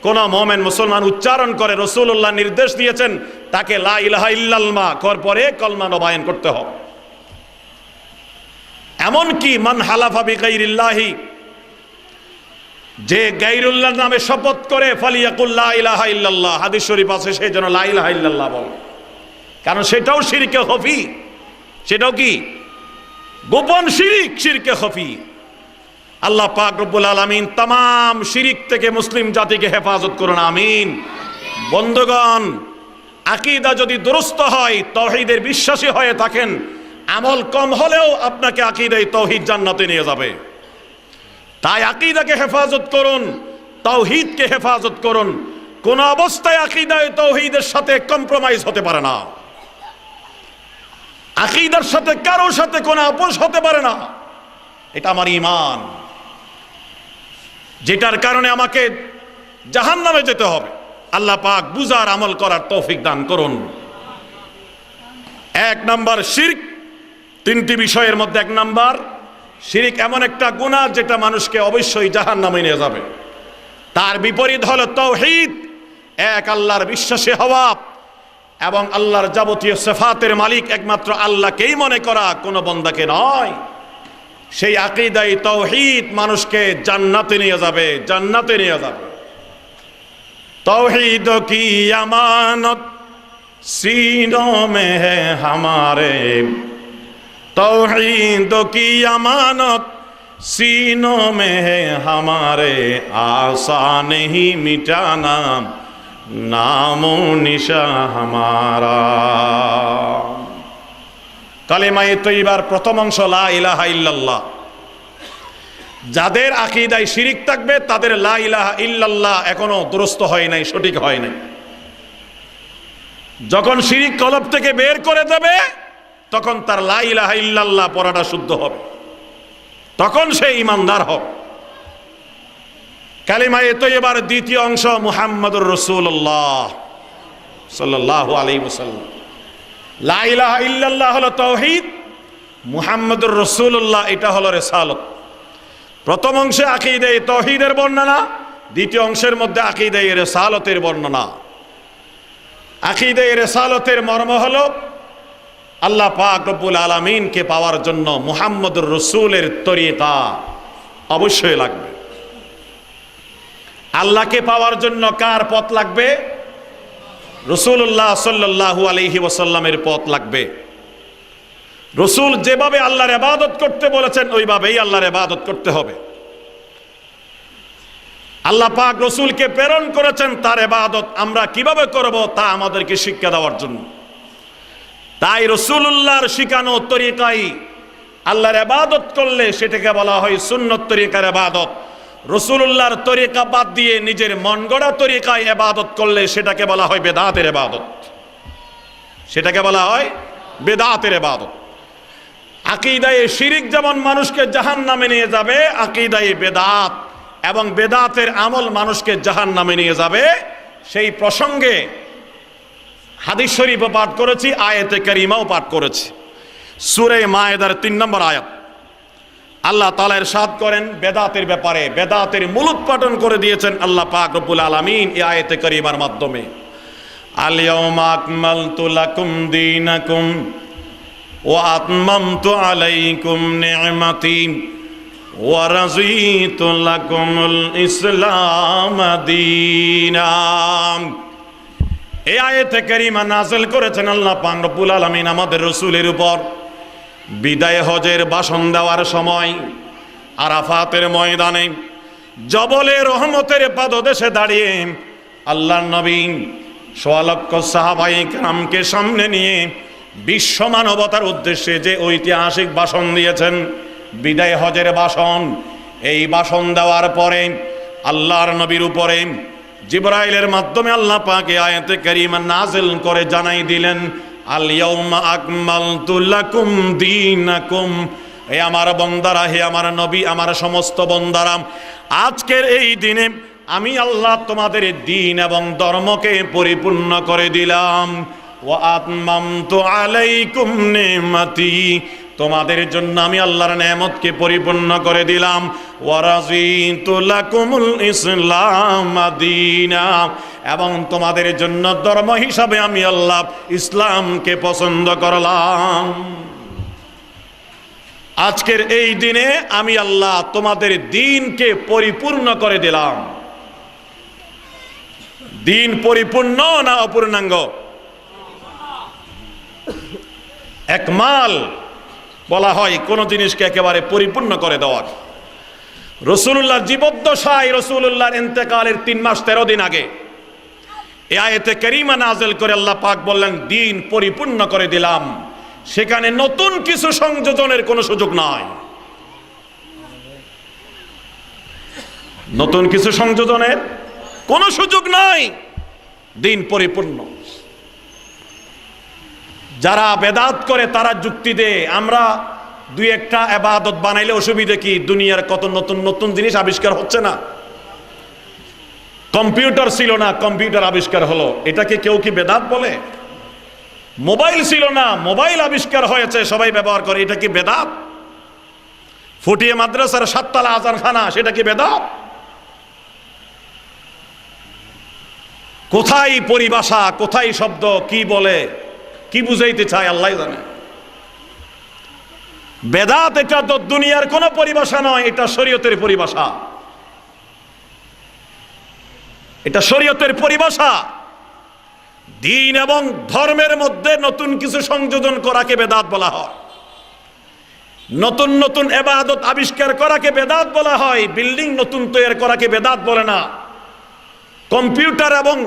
কোন মুমিন মুসলমান উচ্চারণ করে, রাসূলুল্লাহ নির্দেশ দিয়েছেন তাকে লা ইলাহা ইল্লাল্লাহ কর পরে কলমা নবায়ন করতে হবে। এমন কি মান হালাফা বিগাইরিল্লাহি, যে গায়রুল্লাহর নামে শপথ করে, ফালিয়াকুল লা ইলাহা ইল্লাল্লাহ, হাদিস শরীফ আছে সে যেন লা ইলাহা ইল্লাল্লাহ বলে, কারণ সেটাও শিরকে খফি। সেটাও কি? গোপন শিরিক, শিরকে খফি। আল্লাহ পাক রব্বুল আলামিন तमाम শিরিক থেকে মুসলিম জাতিকে হেফাজত করুন, আমিন। বন্ধুগণ, আকীদা যদি দুরুস্ত হয়, তাওহীদের বিশ্বাসী হয়ে থাকেন, আমল কম হলেও আপনাকে আকীদায়ে তাওহীদ জান্নাতে নিয়ে যাবে। তাই আকীদাকে হেফাজত করুন, তাওহীদকে হেফাজত করুন। কোন অবস্থায় আকীদায়ে তাওহীদের সাথে কম্প্রোমাইজ হতে পারে না। আকীদার সাথে কারোর সাথে কোনো আপোষ হতে পারে না। এটা আমার ঈমান, যেটার কারণে আমাকে জাহান্নামে যেতে হবে। আল্লাহ পাক বুঝার আমল করার তৌফিক দান করুন। এক নাম্বার শিরক, তিনটি বিষয়ের মধ্যে এক নাম্বার শিরক এমন একটা গুনাহ যেটা মানুষকে অবশ্যই জাহান্নামে নিয়ে যাবে। তার বিপরীত হলো তাওহীদ, এক আল্লাহর বিশ্বাসী হওয়া এবং আল্লাহর যাবতীয় সিফাতের মালিক একমাত্র আল্লাহকেই মনে করা, কোনো বান্দাকে নয়। সেই আকীদায়ে তাওহীদ মানুষকে জান্নাতে নিয়ে যাবে, জান্নাতে নিয়ে যাবে। তাওহীদ কি আমানত सीनों में है हमारे, तौहीद की अमानत सीनों में है हमारे, आसान ही मिटाना नामो निशा हमारा। কালেমায়ে তৈয়বার প্রথম অংশ লা ইলাহা ইল্লাল্লাহ। যাদের আকীদায় শিরিক থাকবে তাদের লা ইলাহা ইল্লাল্লাহ এখনো দুরুস্ত হয় নাই, সঠিক হয় নাই। যখন শিরিক কলব থেকে বের করে দেবে তখন তার লা ইলাহা ইল্লাল্লাহ পড়াটা শুদ্ধ হবে, তখন সে ঈমানদার হবে। কালেমায়ে তৈয়বার দ্বিতীয় অংশ মুহাম্মাদুর রাসূলুল্লাহ সাল্লাল্লাহু আলাইহি ওয়াসাল্লাম। লা ইলাহা ইল্লাল্লাহ হলো তাওহীদ, মুহাম্মাদুর রাসূলুল্লাহ এটা হলো রিসালাত। প্রথম অংশে আকীদায়ে তাওহীদের বর্ণনা, দ্বিতীয় অংশের মধ্যে আকীদায়ে রিসালাতের বর্ণনা। আকীদায়ে রিসালাতের মর্ম হলো আল্লাহ পাক রব্বুল আলামিনকে পাওয়ার জন্য মুহাম্মাদুর রাসূলের তরিকা অবশ্যই লাগবে। আল্লাহকে পাওয়ার জন্য কার পথ লাগবে? রাসূলুল্লাহ সাল্লাল্লাহু আলাইহি ওয়াসাল্লামের পথ লাগবে। রাসূল যেভাবে আল্লাহর ইবাদত করতে বলেছেন ওইভাবেই আল্লাহর ইবাদত করতে হবে। আল্লাহ পাক রাসূলকে প্রেরণ করেছেন তার ইবাদত আমরা কিভাবে করব তা আমাদেরকে শিক্ষা দেওয়ার জন্য। তাই রাসূলুল্লাহর শিখানো তরিকায় আল্লাহর ইবাদত করলে সেটাকে বলা হয় সুন্নত তরিকার ইবাদত। রাসূলুল্লাহর তরিকা বাদ দিয়ে নিজের মন গড়া তরিকায় ইবাদত করলে সেটাকে বলা হয় বেদাতের ইবাদত, সেটাকে বলা হয় বেদাতের ইবাদত। আকীদায়ে শিরিক যেমন মানুষকে জাহান্নামে নিয়ে যাবে, আকীদায়ে বেদাত এবং বেদাতের আমল মানুষকে জাহান্নামে নিয়ে যাবে। সেই প্রসঙ্গে হাদিস শরীফও পাঠ করেছি, আয়াতে কারিমাও পাঠ করেছি। সূরা মায়েদার 3 নম্বর আয়াত আল্লাহ তাআলা ইরশাদ করেন বেদাতের ব্যাপারে, বেদাতের মূলোৎপাটন করে দিয়েছেন আল্লাহ পাক রব্বুল আলামিন এই আয়াতে কারিমার মাধ্যমে। আল ইয়াউমা আকমালতু লাকুম দীনাকুম ওয়া আতমামতু আলাইকুম নি'মাতি ওয়া রাযীতু লাকুমুল ইসলাম দীনাম। এই আয়াতে কারিমা নাযিল করেছেন আল্লাহ পাক রব্বুল আলামিন আমাদের রাসূলের উপর বিদায় হজের ভাষণ দেওয়ার সময় আরাফাতের ময়দানে জবলে রহমতের পাদদেশে দাঁড়িয়ে আল্লাহর নবী সোয়া লক্ষ সাহাবায়ে কেরামকে সামনে নিয়ে বিশ্ব মানবতার উদ্দেশ্যে যে ঐতিহাসিক ভাষণ দিয়েছেন, বিদায় হজের ভাষণ। এই ভাষণ দেওয়ার পরে আল্লাহর নবীর উপরে জিবরাইলের মাধ্যমে আল্লাহ পাক এই আয়াতে কারিমা নাযিল করে জানাই দিলেন আল ইয়াউমা আকমালতু লাকুম দীনাকুম। হে আমার বন্দারা, হে আমার নবী, আমার সমস্ত বন্দারা, আজকের এই দিনে আমি আল্লাহ তোমাদের দ্বীন এবং ধর্মকে পরিপূর্ণ করে দিলাম। ওয়া আতমামতু আলাইকুম নি'মাতি, তোমাদের জন্য আমি আল্লাহর নেয়ামতকে পরিপূর্ণ করে দিলাম। ওয়া রাযীতু লাকুমুল ইসলাম দীনা, এবং তোমাদের জন্য ধর্ম হিসাবে আমি আল্লাহ ইসলামকে পছন্দ করলাম। আজকের এই দিনে আমি আল্লাহ তোমাদের দ্বীনকে পরিপূর্ণ করে দিলাম। দ্বীন পরিপূর্ণ না অপূর্ণাঙ্গ? একমাল বলা হয় কোন জিনিসকে একেবারে পরিপূর্ণ করে দেওয়া। রাসূলুল্লাহর জীবদ্দশায় রাসূলুল্লাহর ইন্তেকালের 3 মাস 13 দিন আগে এই আয়াতে কারিমা নাযিল করে আল্লাহ পাক বললেন দ্বীন পরিপূর্ণ করে দিলাম। সেখানে নতুন কিছু সংযোজনের কোনো সুযোগ নাই, নতুন কিছু সংযোজনের কোনো সুযোগ নাই। দ্বীন পরিপূর্ণ। যারা বেদাত করে তারা যুক্তি দেয় আমরা দুই একটা ইবাদত বানাইলে অসুবিধা কি, দুনিয়ার কত নতুন নতুন জিনিস আবিষ্কার হচ্ছে না। কম্পিউটার ছিল না, কম্পিউটার আবিষ্কার হলো, এটাকে কেউ কি বেদাত বলে? মোবাইল ছিল না, মোবাইল আবিষ্কার হয়েছে, সবাই ব্যবহার করে, এটা কি বেদাত? ফুটিয়ে মাদ্রাসার 7 তলা আজানখানা, সেটা কি বেদাত? কোথায় পরিভাষা, কোথায় শব্দ, কি বলে, কি বুঝাইতে চায় আল্লাহ জানে। বেদাত এটা তো দুনিয়ার কোনো পরিভাষা নয়, এটা শরীয়তের পরিভাষা, এটা শরীয়তের পরিভাষা। দ্বীন এবং ধর্মের মধ্যে নতুন কিছু সংযোজন করাকে বেদাত বলা হয়। নতুন নতুন ইবাদত আবিষ্কার করাকে বেদাত বলা হয়। বিল্ডিং নতুন তৈরি করাকে বেদাত বলে না। কম্পিউটার এবং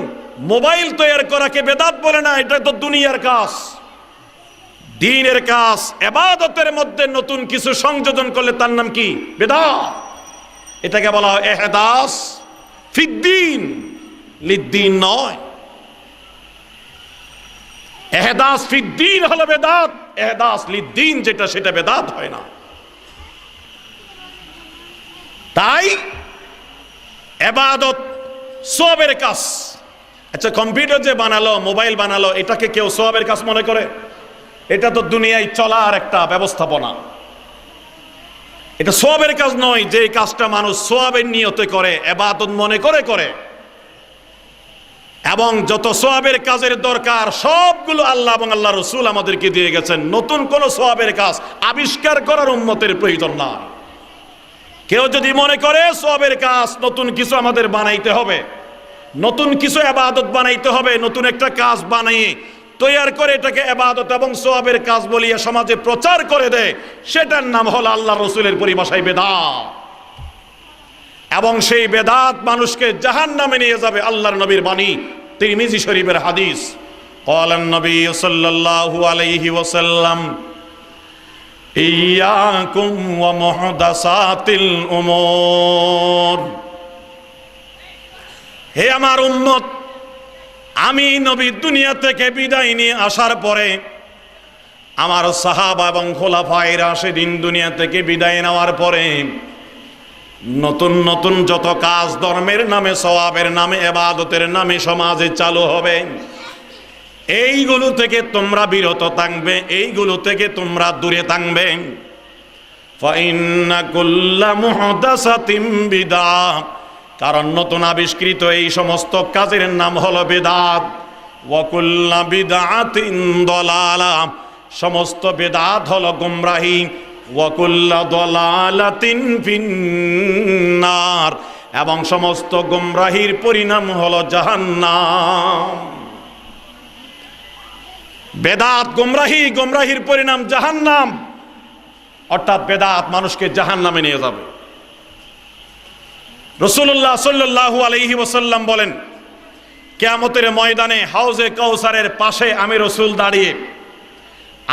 মোবাইল তৈরি করাকে বেদাত বলে না, এটা তো দুনিয়ার কাজ। দ্বীনের কাজ, ইবাদতের মধ্যে নতুন কিছু সংযোজন করলে তার নাম কি? বেদাত। এটাকে বলা হয় ইহদাস ফিদ্দীন, লিদ্দীন নয়। ইহদাস ফিদ্দীন হলো বেদাত, ইহদাস লিদ্দীন যেটা, সেটা বেদাত হয় না। তাই ইবাদত সওয়াবের কাজ। আচ্ছা, কম্পিউটার যে বানালো, মোবাইল বানালো, এটাকে কেউ সওয়াবের কাজ মনে করে? এটা তো দুনিয়ায় চলার একটা ব্যবস্থাপনা, এটা সওয়াবের কাজ নয়। যে কাজটা মানুষ সওয়াবের নিয়তে করে, ইবাদত মনে করে করে, এবং যত সওয়াবের কাজের দরকার সবগুলো আল্লাহ এবং আল্লাহ রাসূল আমাদেরকে দিয়ে গেছেন। নতুন কোন সওয়াবের কাজ আবিষ্কার করার উম্মতের প্রয়োজন না। কেউ যদি মনে করে সওয়াবের কাজ নতুন কিছু আমাদের বানাইতে হবে, নতুন কিছু ইবাদত বানাইতে হবে, নতুন একটা কাজ বানিয়ে তৈরি করে এটাকে ইবাদত এবং সওয়াবের কাজ বলিয়ে সমাজে প্রচার করে দেয়, সেটার নাম হলো আল্লাহ রাসূলের পরিভাষায় বেদাত। এবং সেই বেদাত মানুষকে জাহান্নামে নিয়ে যাবে। আল্লাহর নবীর বাণী, তিরমিজি শরীফের হাদিস। ক্বালান নবী সাল্লাল্লাহু আলাইহি ওয়াসাল্লাম ইয়াকুম ওয়া মুহদাসাতিল উমুর। হে আমার উম্মত, আমি নবী দুনিয়া থেকে বিদায় নিয়ে আসার পরে আমার সাহাবা এবং খোলাফায়ে রাশিদিন দুনিয়া থেকে বিদায় নেওয়ার পরে নতুন নতুন যত কাজ ধর্মের নামে, সওয়াবের নামে, ইবাদতের নামে সমাজে চালু হবে, এইগুলো থেকে তোমরা বিরত থাকবে, এইগুলো থেকে তোমরা দূরে থাকবে। ফাইন্না কুল্লা মুহদাসাতিন বিদআহ, কারণ নতুন আবিষ্কৃত এই সমস্ত কাজের নাম হলো বিদআত। ওয়া কুল্লা বিদআতিন দালালাহ, সমস্ত বিদআত হলো গোমরাহি। ওয়া কুল্লা দালালাতিন ফিন্নার, এবং সমস্ত গোমরাহির পরিণাম হলো জাহান্নাম। বেদাত গোমরাহি, গোমরাহির পরিণাম জাহান্নাম, অর্থাৎ বেদাত মানুষকে জাহান্নামে নিয়ে যাবে। রাসূলুল্লাহ সাল্লাল্লাহু আলাইহি ওয়াসাল্লাম বলেন, কিয়ামতের ময়দানে হাউজে কাউসারের পাশে আমি রাসূল দাঁড়িয়ে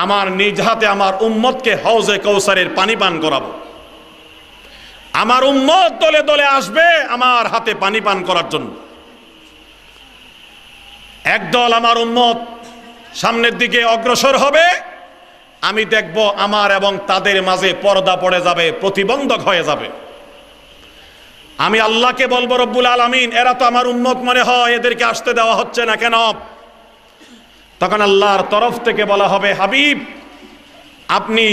আমার নিজ হাতে আমার উম্মতকে হাউজে কাউসারের পানি পান করাবো। আমার উম্মত দলে দলে আসবে আমার হাতে পানি পান করার জন্য। একদল আমার উম্মত সামনের দিকে অগ্রসর হবে, আমি দেখব আমার এবং তাদের মাঝে পর্দা পড়ে যাবে, প্রতিবন্ধক হয়ে যাবে। আমি আল্লাহকে বলবো, রব্বুল আলামিন, এরা তো আমার উম্মত মনে হয়, এদেরকে আসতে দেওয়া হচ্ছে না কেন? তখন আল্লাহর তরফ থেকে বলা হবে, হাবিব, আপনি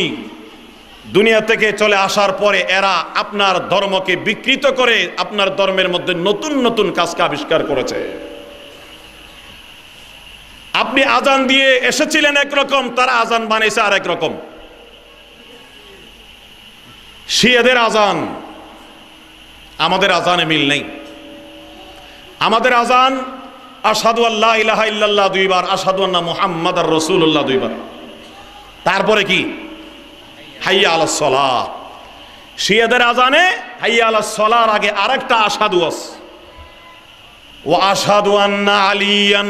দুনিয়া থেকে চলে আসার পরে এরা আপনার ধর্মকে বিকৃত করে আপনার ধর্মের মধ্যে নতুন নতুন কাজকে আবিষ্কার করেছে। আপনি আজান দিয়ে এসেছিলেন একরকম, তারা আজান বানিয়েছে আরেক রকম। শিয়াদের আজান আমাদের আজানে মিল নেই। আমাদের আজান আশহাদু আল্লা ইলাহা ইল্লাল্লাহ দুইবার, আশহাদু আন্না মুহাম্মাদার রাসূলুল্লাহ দুইবার, তারপরে কি হাইয়া আলাস সালাহ। শিয়াদের আজানে হাইয়া আলাস সালাহর আগে আরেকটা আশহাদু আছে, ওয়া আশহাদু আন্না আলিয়ান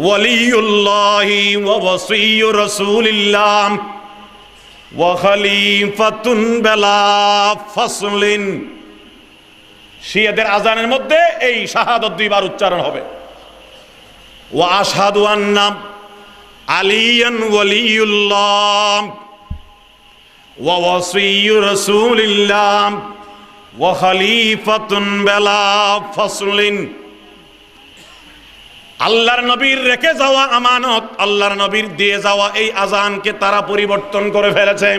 ওয়ালিউল্লাহি ওয়া ওয়াসিয়্যুর রাসূলিল্লাহ ওয়া খলিফাতুন বিলা ফাসলিন। শিয়াদের আজানের মধ্যে এই শাহাদাত দুইবার উচ্চারণ হবে, ওয়া আশহাদু আন্না আলিয়ান ওয়ালিউল্লাহ ওয়া ওয়াসিয়্যুর রাসূলিল্লাহ ওয়া খলিফাতুন বিলা ফাসলিন। আল্লাহর নবীর রেখে যাওয়া আমানত, আল্লাহর নবীর দিয়ে যাওয়া এই আজানকে তারা পরিবর্তন করে ফেলেছে।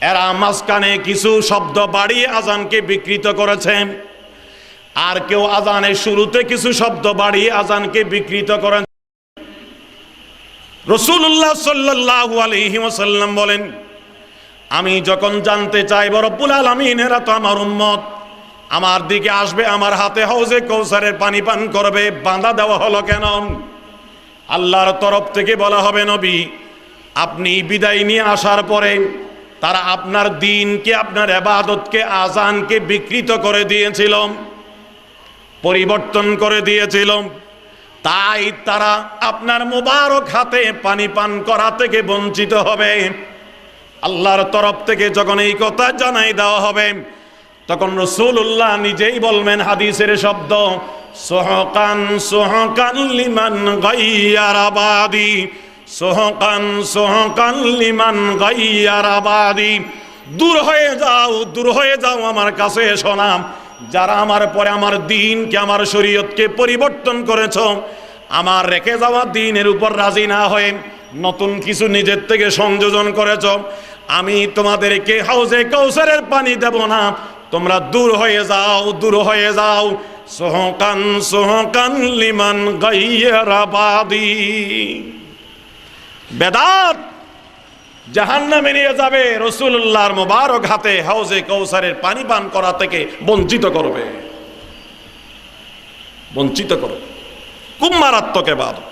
এরা মাঝখানে কিছু শব্দ বাড়িয়ে আজানকে বিকৃত করেছে, আর কেউ আজানের শুরুতে কিছু শব্দ বাড়িয়ে আজানকে বিকৃত করেছে। রাসূলুল্লাহ সাল্লাল্লাহু আলাইহি ওয়াসাল্লাম বলেন, আমি যখন জানতে চাইব রব্বুল আলামিন এরা তো আমার উম্মত, আমার দিকে আসবে, আমার হাতে হাউজে কাউসারের পানি পান করবে, বাঁধা দেওয়া হলো কেন? আল্লাহর তরফ থেকে বলা হবে, নবী, আপনি বিদায় নিয়ে আসার পরে তারা আপনার দ্বীনকে, আপনার ইবাদতকে, আজানকে বিকৃত করে দিয়েছিল, পরিবর্তন করে দিয়েছিল, তাই তারা আপনার মুবারক হাতে পানি পান করা থেকে বঞ্চিত হবে। আল্লাহর তরফ থেকে যখন এই কথা জানাই দেওয়া হবে, তখন রাসূলুল্লাহ নিজেই বলবেন, হাদিসের শব্দ, সুহকান সুহকান লিমান গায়্যারা বাদি, সুহকান সুহকান লিমান গায়্যারা বাদি। দূর হয়ে যাও, দূর হয়ে যাও, আমার কাছে এসো না, যারা আমার পরে আমার দ্বীনকে, আমার শরীয়তকে পরিবর্তন করেছ, আমার রেখে যাওয়া দ্বীনের উপর রাজি না হয়ে নতুন কিছু নিজের থেকে সংযোজন করেছ, আমি তোমাদেরকে হাউজে কাউসারের পানি দেব না, তোমরা দূর হয়ে যাও, দূর হয়ে যাও। সুহকান সুহকান লিমান গায়্যারা বাদি। বেদাত জাহান্নামে নিয়ে যাবে, রাসূলুল্লাহর মুবারক হাতে হাউজে কাউসারের পানি পান করা থেকে বঞ্চিত করবে, বঞ্চিত করবে। খুব মারাত্মক ইবাদত।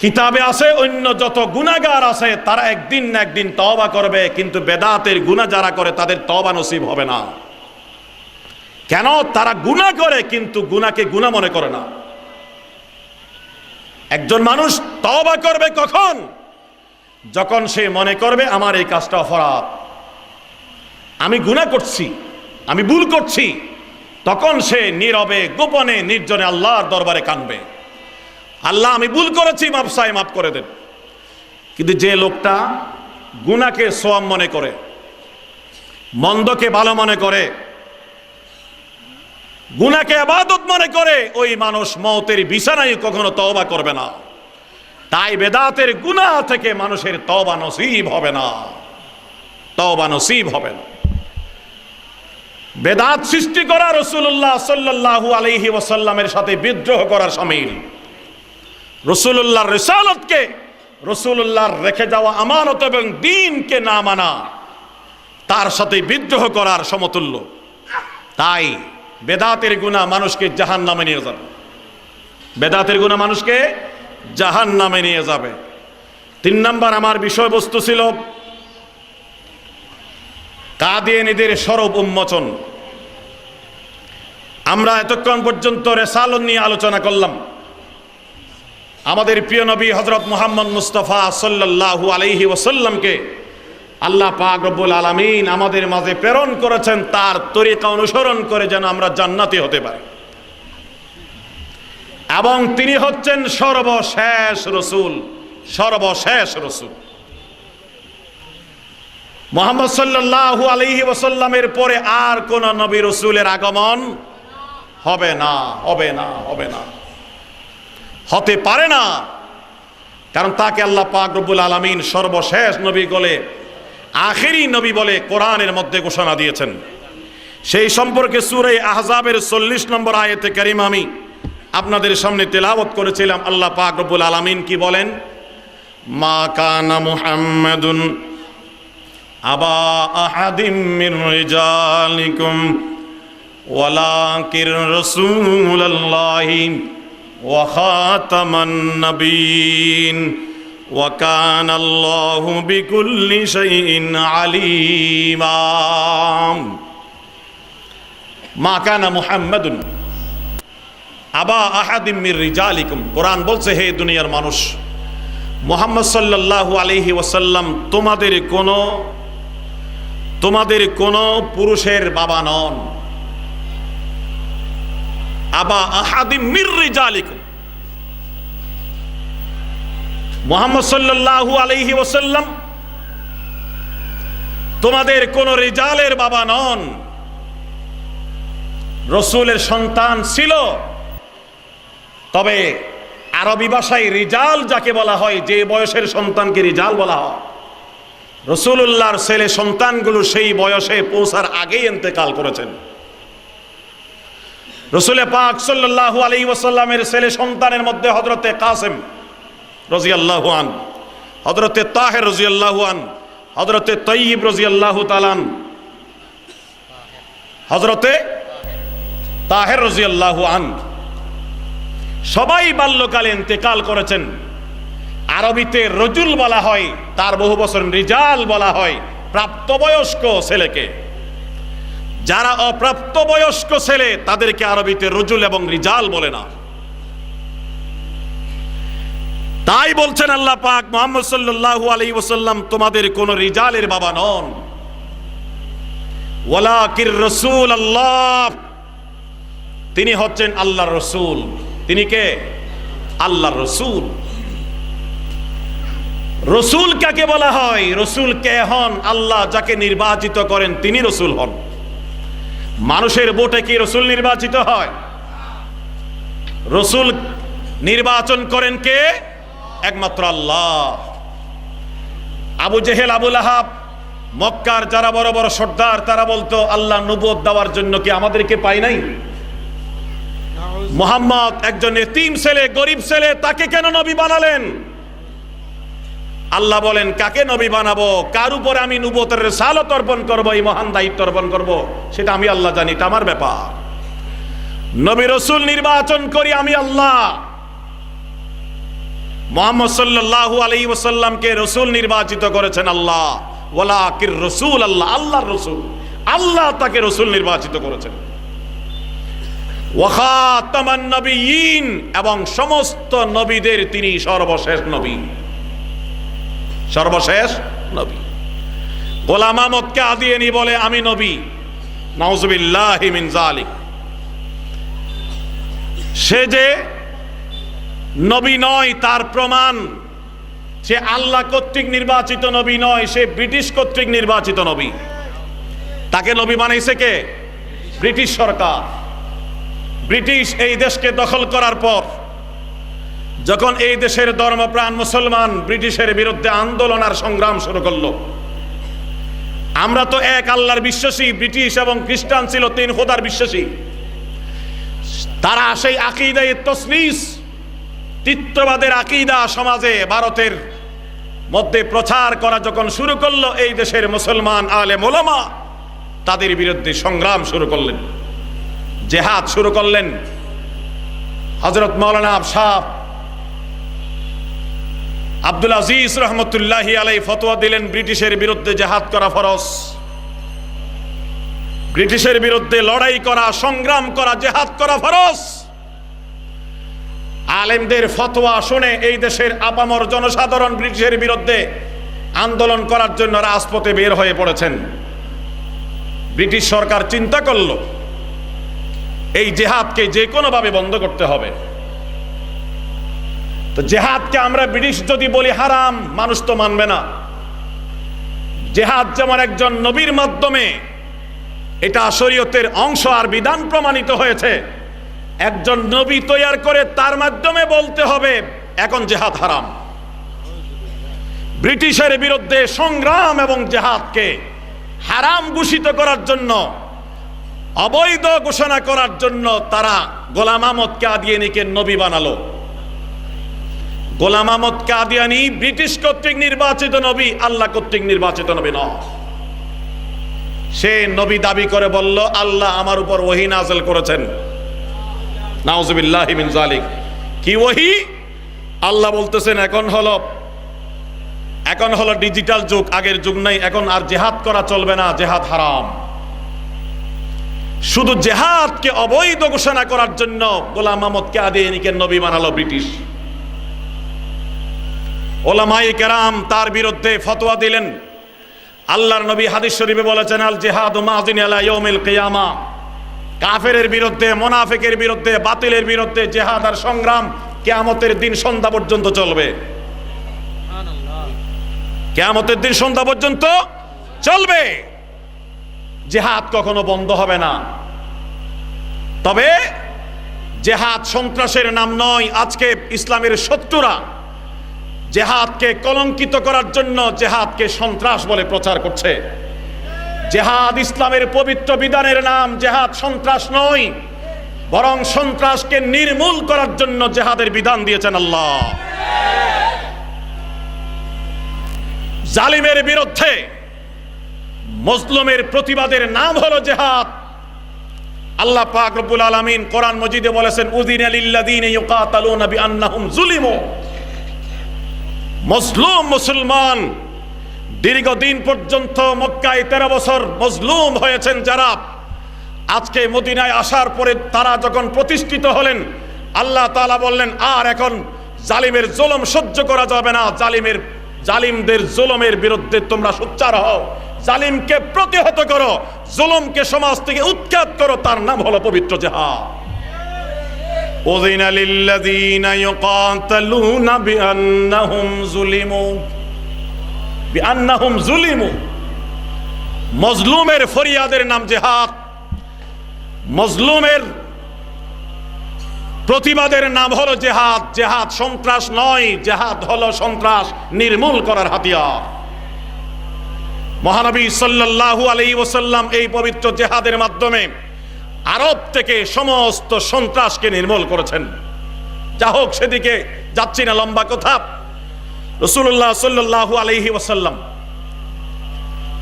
কিতাবে আছে অন্য যত গুনাহগার আছে তারা একদিন না একদিন তওবা করবে, কিন্তু বেদাতের গুনাহ যারা করে তাদের তওবা নসিব হবে না। কেন? তারা গুনাহ করে কিন্তু গুনাহকে গুনাহ মনে করে না। একজন মানুষ তওবা করবে কখন? যখন সে মনে করবে আমার এই কাজটা অপরাধ, আমি গুনাহ করছি, আমি ভুল করছি, তখন সে নীরবে গোপনে নির্জনে আল্লাহর দরবারে কাঁদবে, আল্লাহ আমি ভুল করেছি, মাফ চাই, মাফ করে দেন। কিন্তু যে লোকটা গুনাহকে সওয়াব মনে করে, মন্দকে ভালো মনে করে, গুনাহকে ইবাদত মনে করে, ওই মানুষ মওতের বিছানায় কখনো তওবা করবে না। তাই বেদাতের গুনাহ থেকে মানুষের তওবা নসিব হবে না, তওবা নসিব হবে না। বেদাত সৃষ্টি করা রাসূলুল্লাহ সাল্লাল্লাহু আলাইহি ওয়াসাল্লামের সাথে বিদ্রোহ করার শামিল। রাসূলুল্লাহর রিসালাতকে, রাসূলুল্লাহর রেখে যাওয়া আমানত এবং দ্বীনকে না মানা তার সাথে বিদ্রোহ করার সমতুল্য। তাই বেদাতের গুনাহ মানুষকে জাহান্নামে নিয়ে যাবে, বেদাতের গুনাহ মানুষকে জাহান্নামে নিয়ে যাবে। 3 নাম্বার আমার বিষয়বস্তু ছিল কাদিয়ানীদের স্বরূপ উন্মোচন। আমরা এতক্ষণ পর্যন্ত রিসালাত নিয়ে আলোচনা করলাম। আমাদের প্রিয় নবী হযরত মুহাম্মদ মুস্তাফা সাল্লাল্লাহু আলাইহি ওয়াসাল্লামকে আল্লাহ পাক রব্বুল আলামিন আমাদের মাঝে প্রেরণ করেছেন তার তরিকা অনুসরণ করে যেন আমরা জান্নাতি হতে পারি। এবং তিনি হচ্ছেন সর্বশেষ রাসূল, সর্বশেষ রাসূল। মুহাম্মদ সাল্লাল্লাহু আলাইহি ওয়াসাল্লামের পরে আর কোন নবী রাসূলের আগমন হবে না, হবে না, হবে না, হতে পারে না। কারণ তাকে আল্লাহ পাক রব্বুল আলামিন সর্বশেষ নবী বলে, আখেরি নবী বলে কোরআনের মধ্যে ঘোষণা দিয়েছেন। সেই সম্পর্কে সূরা আহজাবের 40 নম্বর আয়াতে কারিমা আমি আপনাদের সামনে তেলাওয়াত করেছিলাম। আল্লাহ পাক রব্বুল আলামিন কি বলেন? মা কানা মুহাম্মাদুন আবা আহাদিম মির রিজালিকুম ওয়ালাকির রাসূলুল্লাহি ওয়া খাতামান নাবিয়্যিন ওয়া কানা আল্লাহু বিকুল্লি শাইইন আলিমা। মা কানা মুহাম্মাদুন আবা আহাদিম মির রিজালিকুম, কোরআন বলছে হে দুনিয়ার মানুষ, মুহাম্মদ সাল্লাল্লাহু আলাইহি ওয়াসাল্লাম তোমাদের কোন পুরুষের বাবা নন। আবা আহাদিম মির রিজালিকুম, মুহাম্মদ সাল্লাল্লাহু আলাইহি ওয়াসাল্লাম তোমাদের কোন রিজালের বাবা নন। রাসূলের সন্তান ছিল, তবে আরবি ভাষায় রিজাল যাকে বলা হয়, যে বয়সের সন্তানকে রিজাল বলা হয়, রাসূলুল্লাহর ছেলে সন্তানগুলো সেই বয়সে পৌঁছার আগেই ইন্তেকাল করেছেন। রাসূল পাক সাল্লাল্লাহু আলাইহি ওয়াসাল্লামের ছেলে সন্তানের মধ্যে হযরতে কাসেম রাদিয়াল্লাহু আনহু, হযরতে তাহের রাদিয়াল্লাহু আনহু, হযরতে তাইয়্যিব রাদিয়াল্লাহু তাআলা আনহু, হযরতে তাহের রাদিয়াল্লাহু আনহু সবাই বাল্যকালে ইন্তেকাল করেছেন। আরবিতে রজুল বলা হয়, তার বহু বচন রিজাল বলা হয় প্রাপ্তবয়স্ক ছেলেকে। যারা অপ্রাপ্তবয়স্ক ছেলে তাদেরকে আরবিতে রজুল এবং রিজাল বলে না। তাই বলছেন আল্লাহ পাক, মুহাম্মদ সাল্লাল্লাহু আলাইহি ওয়াসাল্লাম তোমাদের কোন রিজালের বাবা নন, ওয়ালাকির রাসূলুল্লাহ, তিনি হচ্ছেন আল্লাহর রাসূল। তিনি কে? আল্লাহর রাসূল। রাসূল কাকে বলা হয়? রাসূল কে হন? আল্লাহ যাকে নির্বাচিত করেন তিনি রাসূল হন। মানুষের ভোটে কি রাসূল নির্বাচিত হয়? রাসূল নির্বাচন করেন কে? একমাত্র আল্লাহ। আবু জেহেল, আবু লাহাব, মক্কার যারা বড় বড় সর্দার, তারা বলতো আল্লাহ নবুয়ত দেওয়ার জন্য কি আমাদেরকে পায় নাই? মুহাম্মদ একজন এতিম ছেলে, গরিব ছেলে, তাকে কেন নবী বানালেন? আল্লাহ বলেন কাকে নবী বানাবো, কার উপরে আমি নবুয়তের রিসালাত অর্পণ করব, এই মহান দায়িত্ব অর্পণ করব, সেটা আমি আল্লাহ জানি, এটা আমার ব্যাপার। নবী রাসূল নির্বাচন করি আমি আল্লাহ। মুহাম্মদ সাল্লাল্লাহু আলাইহি ওয়াসাল্লামকে রাসূল নির্বাচিত করেছেন আল্লাহ। ওয়ালাকির রাসূল আল্লাহ, আল্লাহর রাসূল, আল্লাহ তাকে রাসূল নির্বাচিত করেছেন। ওয়া খাতামান নাবিয়্যিন, এবং সমস্ত নবীদের তিনি সর্বশেষ নবী, সর্বশেষ নবী। গোলাম আহমদ কাদিয়ানী বলে আমি নবী, নাউজুবিল্লাহি মিন যালিক। সে যে নবী নয় তার প্রমাণ, সে আল্লাহ কর্তৃক নির্বাচিত নবী নয়, সে ব্রিটিশ কর্তৃক নির্বাচিত নবী। তাকে নবী বানাইছে কে? ব্রিটিশ সরকার। ব্রিটিশ এই দেশকে দখল করার পর যখন এই দেশের ধর্মপ্রাণ মুসলমান ব্রিটিশের বিরুদ্ধে আন্দোলন আর সংগ্রাম শুরু করলো, আমরা তো এক আল্লাহর বিশ্বাসী, ব্রিটিশ এবং খ্রিস্টান ছিল তিন খোদার বিশ্বাসী। তারা সেই আকীদায়ে তসলিস, তৃতীয়বাদের আকীদা সমাজে ভারতের মধ্যে প্রচার করা যখন শুরু করলো, এই দেশের মুসলমান আলেম ওলামা তাদের বিরুদ্ধে সংগ্রাম শুরু করলেন, জেহাদ শুরু করলেন। হযরত মাওলানা শাহ আব্দুল আজিজ রহমতুল্লাহি আলাইহি ফতোয়া দিলেন ব্রিটিশের বিরুদ্ধে জেহাদ করা ফরজ। ব্রিটিশের বিরুদ্ধে লড়াই করা, সংগ্রাম করা, জেহাদ করা ফরজ। আলেমদের ফতোয়া শুনে এই দেশের আপামর জনসাধারণ ব্রিটিশের বিরুদ্ধে আন্দোলন করার জন্য রাজপথে বের হয়ে পড়েছেন। ব্রিটিশ সরকার চিন্তা করলো এই জেহাদকে যে কোনোভাবে বন্ধ করতে হবে। তো জেহাদকে আমরা ব্রিটিশ যদি বলি হারাম, মানুষ তো মানবে না। জেহাদ যেমন একজন নবীর মাধ্যমে এটা শরীয়তের অংশ আর বিধান প্রমাণিত হয়েছে, একজন নবী তৈরি করে তার মাধ্যমে বলতে হবে এখন জেহাদ হারাম। ব্রিটিশের বিরুদ্ধে সংগ্রাম এবং জেহাদকে হারাম ঘোষিত করার জন্য, অবৈধ ঘোষণা করার জন্য তারা গোলাম আহমদ কাদিয়ানীকে নবী বানালো। গোলাম আহমদ কাদিয়ানী ব্রিটিশ কর্তৃক নির্বাচিত নবী, আল্লাহ কর্তৃক নির্বাচিত নবী নয়। সে নবী দাবি করে বলল আল্লাহ আমার উপর ওহী নাযিল করেছেন। নাউজুবিল্লাহি মিন যালিক। কি ওহী? আল্লাহ বলতেছেন এখন হলো ডিজিটাল যুগ, আগের যুগ নাই, এখন আর জেহাদ করা চলবে না, জেহাদ হারাম। শুধু জেহাদকে অবৈধ ঘোষণা করার জন্য গোলাম আহমদ কাদিয়ানীকে নবী বানালো ব্রিটিশ। ওলামায়ে কেরাম তার বিরুদ্ধে ফতোয়া দিলেন। আল্লাহর নবী হাদিস শরীফে বলেছেন আল জিহাদু মাযিন আলা ইয়াউমিল কিয়ামা। কাফেরের বিরুদ্ধে, মুনাফিকের বিরুদ্ধে, বাতিলের বিরুদ্ধে জিহাদ আর সংগ্রাম কিয়ামতের দিন সন্ধ্যা পর্যন্ত চলবে। কিয়ামতের দিন সন্ধ্যা পর্যন্ত চলবে। জিহাদ কখনো বন্ধ হবে না। তবে জিহাদ সন্ত্রাসের নাম নয়। আজকে ইসলামের শত্রুরা জেহাদকে কলঙ্কিত করার জন্য জেহাদকে সন্ত্রাস বলে প্রচার করছে। জেহাদ ইসলামের পবিত্র বিধানের নাম। জেহাদ সন্ত্রাস নয়, বরং সন্ত্রাসকে নির্মূল করার জন্য জেহাদের বিধান দিয়েছেন আল্লাহ। জালিমের বিরুদ্ধে মজলুমের প্রতিবাদের নাম হলো জেহাদ। আল্লাহ পাক রব্বুল আলামিন কোরআন মজিদে বলেছেন উযিনা লিল্লাযীনা ইউকাতালুনা বিআন্নাহুম যুলিমু। মজলুম মুসলমান দীর্ঘদিন পর্যন্ত মক্কায় 13 বছর মজলুম হয়েছেন যারা, আজকে মদিনায় আসার পরে তারা যখন প্রতিষ্ঠিত হলেন, আল্লাহ তাআলা বললেন আর এখন জালিমের জুলুম সহ্য করা যাবে না। জালিমদের জুলুমের বিরুদ্ধে তোমরা সোচ্চার হও, জালিমকে প্রতিহত করো, জুলুমকে সমাজ থেকে উৎখাত করো। তার নাম হলো পবিত্র জিহাদ। উযিনা লিল্লাযীনা ইউকাতালুনা বিআন্নাহুম যুলিমু। মজলুমের ফরিয়াদের নাম জিহাদ, মজলুমের প্রতিবাদের নাম হলো জিহাদ। জিহাদ সন্ত্রাস নয়, জিহাদ হলো সন্ত্রাস নির্মূল করার হাতিয়ার। মহানবী সাল্লাল্লাহু আলাইহি ওয়াসাল্লাম এই পবিত্র জিহাদের মাধ্যমে আরব থেকে সমস্ত সন্ত্রাসকে নির্মূল করেছেন। যা হোক, সেদিকে যাচ্ছি না, লম্বা কথা। রাসূলুল্লাহ সাল্লাল্লাহু আলাইহি ওয়াসাল্লাম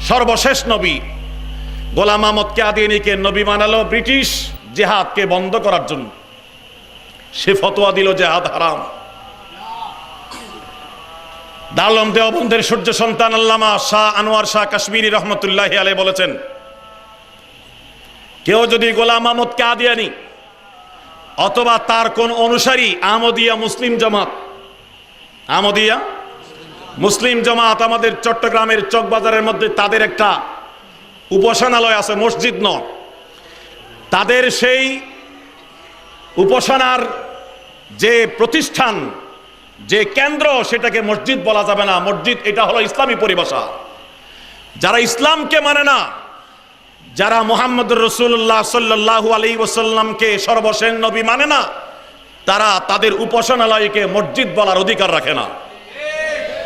সর্বশেষ নবী গোলাম আহমদ কাদিয়ানীকে নবী বানালো ব্রিটিশ জিহাদকে বন্ধ করার জন্য। সে ফতোয়া দিল জিহাদ হারাম। দারুল উলুম দেওবন্দের সূর্য সন্তান আল্লামা শাহ আনোয়ার শাহ কাশ্মীরি রহমতুল্লাহি আলাইহি বলেছেন, কেউ যদি গোলাম আহমদ কাদিয়ানী অথবা তার কোন অনুসারী আহমদিয়া মুসলিম জামাত, আহমদিয়া মুসলিম জামাত আমাদের চট্টগ্রামের চকবাজারের মধ্যে তাদের একটা উপাসনালয় আছে, মসজিদ নয়। তাদের সেই উপাসনার যে প্রতিষ্ঠান, যে কেন্দ্র, সেটাকে মসজিদ বলা যাবে না। মসজিদ এটা হলো ইসলামী পরিভাষা। যারা ইসলামকে মানে না, যারা মুহাম্মদুর রাসূলুল্লাহ সাল্লাল্লাহু আলাইহি ওয়াসাল্লামকে সর্বশেষ নবী মানে না, তারা তাদের উপাসনালয়কে মসজিদ বলার অধিকার রাখে না।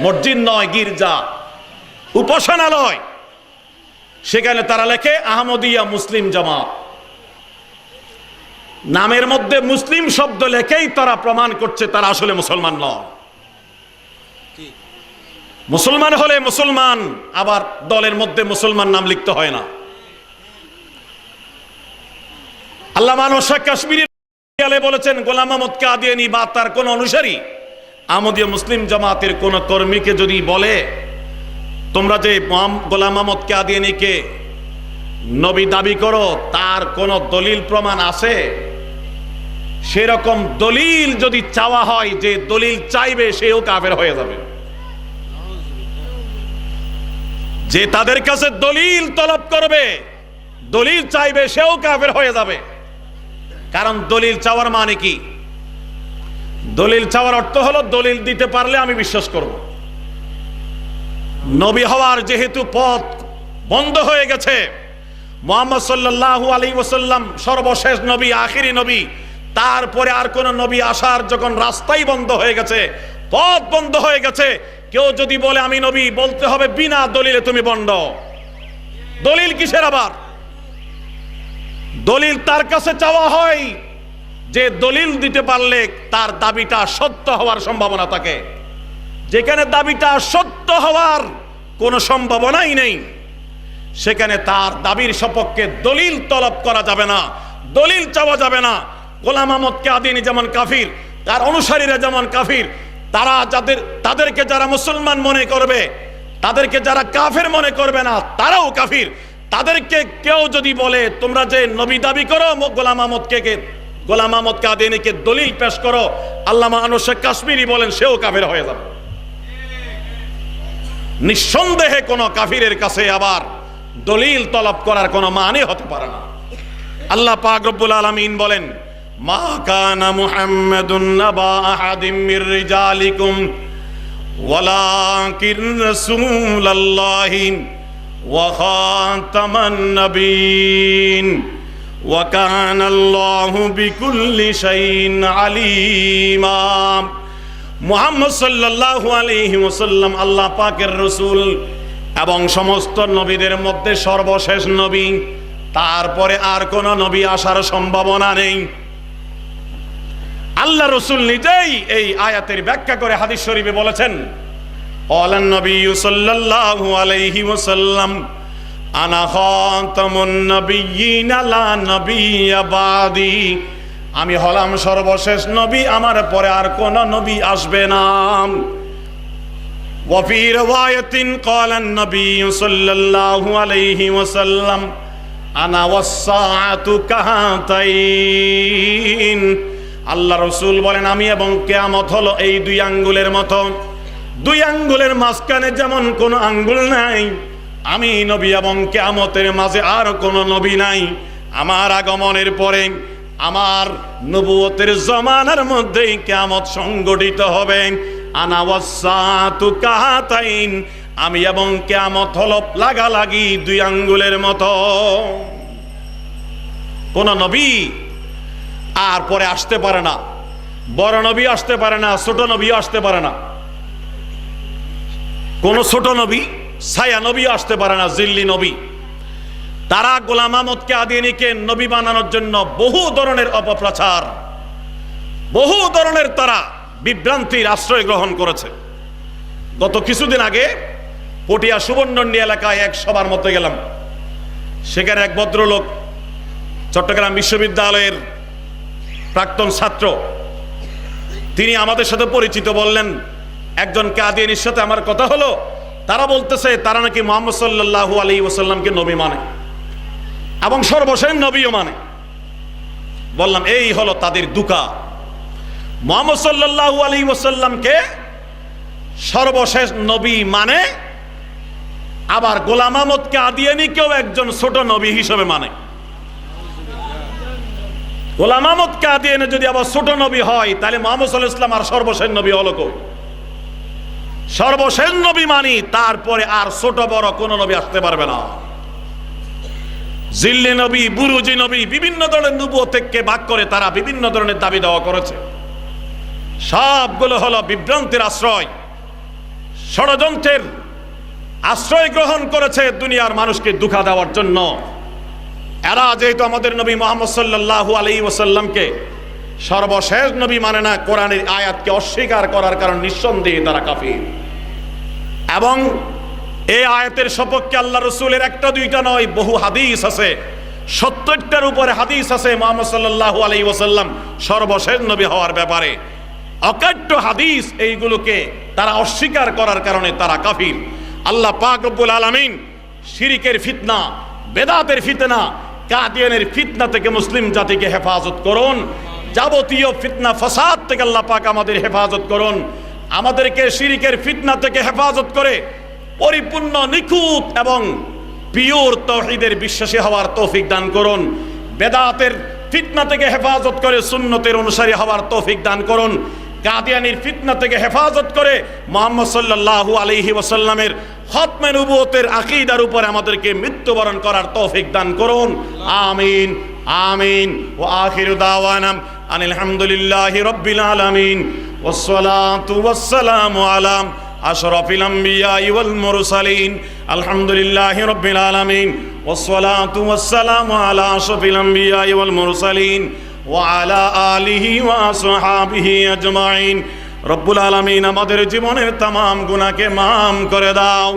মসজিদ নয়, গির্জা, উপাসনালয়। সেখানে তারা লেখে আহমদিয়া মুসলিম জামাত। নামের মধ্যে মুসলিম শব্দ লেখেই তারা প্রমাণ করছে তারা আসলে মুসলমান নয়। মুসলমান হলে মুসলমান, আবার দলের মধ্যে মুসলমান নাম লিখতে হয় না। আল্লামা নওশাদ কাশ্মীরি বলেছেন, গোলাম আহমদ কাদিয়ানী বা তার কোন অনুসারী আহমদিয়া মুসলিম জামাতের কোন কর্মীকে যদি বলে, তোমরা যে গোলাম আহমদ কাদিয়ানীকে নবী দাবি করো, তার কোন দলিল প্রমাণ আছে? সেরকম দলিল যদি চাওয়া হয়, যে দলিল চাইবে সেও কাফের হয়ে যাবে। যে তাদের কাছে দলিল তলব করবে, দলিল চাইবে, সেও কাফের হয়ে যাবে। কারণ দলিল চাওয়ার মানে কি? দলিল চাওয়ার অর্থ হলো দলিল দিতে পারলে আমি বিশ্বাস করব। নবী হওয়ার যেহেতু পথ বন্ধ হয়ে গেছে, মুহাম্মদ সাল্লাল্লাহু আলাইহি ওয়াসাল্লাম সর্বশেষ নবী, আখিরি নবী, তারপরে আর কোন নবী আসার যখন রাস্তাই বন্ধ হয়ে গেছে, পথ বন্ধ হয়ে গেছে, কেউ যদি বলে আমি নবী, বলতে হবে বিনা দলিলে তুমি বন্ড। দলিল কিসের আবার? দলিল তার কাছে চাওয়া হয় যে দলিল দিতে পারলে তার দাবিটা সত্য হওয়ার সম্ভাবনা থাকে। যেখানে দাবিটা সত্য হওয়ার কোনো সম্ভাবনাই নেই, সেখানে তার দাবির সপক্ষে দলিল তলব করা যাবে না, দলিল চাওয়া যাবে না। গোলাম আহমদ কাদিয়ানী যেমন কাফির, তার অনুসারীরা যেমন কাফির, তারা তাদেরকে যারা মুসলমান মনে করবে, তাদেরকে যারা কাফের মনে করবে না, তারাও কাফির। তাদেরকে কেউ যদি বলে তোমরা যে নবী দাবি করো, গোলাম আহমদ কাদিয়ানীকে দলিল পেশ করো, আল্লামা নওশাদ কাশ্মীরি বলেন সেও কাফের হয়ে যাবে। নিঃসন্দেহে কোন কাফিরের কাছে আবার দলিল তলব করার কোনো মানে হতে পারে না। আল্লাহ পাক রব্বুল আলামিন বলেন, মা কানা মুহাম্মাদুন নাবা আহাদিম মির রিজালিকুম ওয়ালাকিন রাসূলুল্লাহি ওয়া খাতামান নবিয়্যিন ওয়া কানা আল্লাহু বিকুল্লি শাইইন আলীমা। মুহাম্মদ সাল্লাল্লাহু আলাইহি ওয়াসাল্লাম আল্লাহ পাকের রাসূল এবং সমস্ত নবীদের মধ্যে সর্বশেষ নবী, তারপরে আর কোন নবী আসার সম্ভাবনা নেই। আল্লাহ রাসূল নিজেই এই আয়াতের ব্যাখ্যা করে হাদিস শরীফে বলেছেন, ক্বালান নবী সাল্লাল্লাহু আলাইহি ওয়াসাল্লাম আনা খাতামুন নবিয়্যিন লা নবিয়্যা বাদি। আমি হলাম সর্বশেষ নবী, আমার পরে আর কোন নবী আসবে না। ওয়া ফি রিওয়ায়াতিন ক্বালান নবী সাল্লাল্লাহু আলাইহি ওয়াসাল্লাম আনা ওয়াস-সাআতু কাহাতাইন। আল্লাহ রাসূল বলেন, আমি এবং কিয়ামত হলো এই দুই আঙ্গুলের মতো। দুই আঙ্গুলের মাঝখানে যেমন কোনো আঙ্গুল নাই, আমি নবী এবং কিয়ামতের মাঝে আর কোনো নবী নাই। আমার আগমনের পরে, আমার নবুয়তের জমানার মধ্যেই কিয়ামত সংগঠিত হবে। আনা ওয়াস-সাআতু কাহাতাইন, আমি এবং কিয়ামত হলো লাগালাগি দুই আঙ্গুলের মতো। কোন নবী আর পরে আসতে পারে না, বড় নবী আসতে পারে না, ছোট নবীও আসতে পারে না। কোন ছোট নবী, ছায়া নবী আসতে পারে না, জিল্লি নবী। তারা গোলাম আহমদ কাদিয়ানীকে নবী বানানোর জন্য বহু ধরনের অপপ্রচার, বহু ধরনের তারা বিভ্রান্তির আশ্রয় গ্রহণ করেছে। গত কিছুদিন আগে পটিয়া সুবর্ণন্ডি এলাকায় এক সভার মধ্যে গেলাম। সেখানে এক ভদ্রলোক, চট্টগ্রাম বিশ্ববিদ্যালয়ের প্রাক্তন ছাত্র, তিনি আমাদের সাথে পরিচিত। বললেন, একজন কাদিয়ানীর সাথে আমার কথা হলো, তারা বলতেছে তারা নাকি মুহাম্মদ সাল্লাল্লাহু আলাইহি ওয়াসাল্লামকে নবী মানে এবং সর্বশেষ নবীও মানে। বললাম এই হলো তাদের দুকা। মুহাম্মদ সাল্লাল্লাহু আলাইহি ওয়াসাল্লামকে সর্বশেষ নবী মানে, আবার গোলাম আহমদ কাদিয়ানীকেও একজন ছোট নবী হিসেবে মানে। গোলাম আহমদ কাদিয়ানী যদি আবার ছোট নবী হয়, তাহলে মুহাম্মদ সাল্লাল্লাহু আলাইহি ওয়াসাল্লাম আর সর্বশেষ নবী হলো কই? সর্বশেষ নবী মানি, তারপরে আর ছোট বড় কোন নবী আসতে পারবে না। জিল্লি নবী, বুরুজি নবী, বিভিন্ন ধরনের নবুয়তকে ভাগ করে তারা বিভিন্ন ধরনের দাবি দেওয়া করেছে। সবগুলো হলো বিভ্রান্তির আশ্রয়, ষড়যন্ত্রের আশ্রয় গ্রহণ করেছে দুনিয়ার মানুষকে ধোঁকা দেওয়ার জন্য। এরা যেহেতু আমাদের নবী মুহাম্মদ সাল্লাল্লাহু আলাইহি ওয়াসাল্লামকে সর্বশেষ নবী মানে না, কোরআনের আয়াতকে অস্বীকার করার কারণ নিঃসন্দেহে তারা কাফির। এবং এই আয়াতের সপক্ষে আল্লাহ রসুলের একটা দুইটা নয়, বহু হাদিস আছে, 70টার উপরে হাদিস আছে মুহাম্মদ সাল্লাল্লাহু আলাইহি ওয়াসাল্লাম সর্বশেষ নবী হওয়ার ব্যাপারে। অকাট্য হাদিস, এইগুলোকে তারা অস্বীকার করার কারণে তারা কাফির। আল্লাহ পাক রব্বুল আলামিন শিরিকের ফিতনা, বেদাতের ফিতনা, কাদিয়ানের ফিতনা থেকে মুসলিম জাতিকে হেফাজত করুন। যাবতীয় ফিতনা ফাসাদ থেকে আল্লাহ পাক আমাদের হেফাজত করুন। আমাদেরকে শিরিকের ফিতনা থেকে হেফাজত করে পরিপূর্ণ নিখুঁত এবং পিওর তাওহীদের বিশ্বাসী হওয়ার তৌফিক দান করুন। বেদাতের ফিতনা থেকে হেফাজত করে সুন্নতের অনুসারী হওয়ার তৌফিক দান করুন। কাদিয়ানির ফিতনা থেকে হেফাজত করে মুহাম্মদ সাল্লাল্লাহু আলাইহি ওয়াসাল্লামের খতমে নবুয়তের আকীদার উপর আমাদেরকে মৃত্যুবরণ করার তৌফিক দান করুন। আমিন আমিন। ওয়া আখিরু দাওয়ানা আনিল হামদুলিল্লাহি রাব্বিল আলামিন ওয়াসসালাতু ওয়াসসালামু আলা আশরাফিল আমবিয়া ওয়াল মুরসালিন আলহামদুলিল্লাহি রাব্বিল আলামিন ওয়াসসালাতু ওয়াসসালামু আলা আশরাফিল আমবিয়া ওয়াল মুরসালিন ওয়া আলা আলিহি ওয়া আসহাবিহি আজমাইন। রব্বুল আলামিন আমাদের জীবনের तमाम গুনাহকে মাফ করে দাও,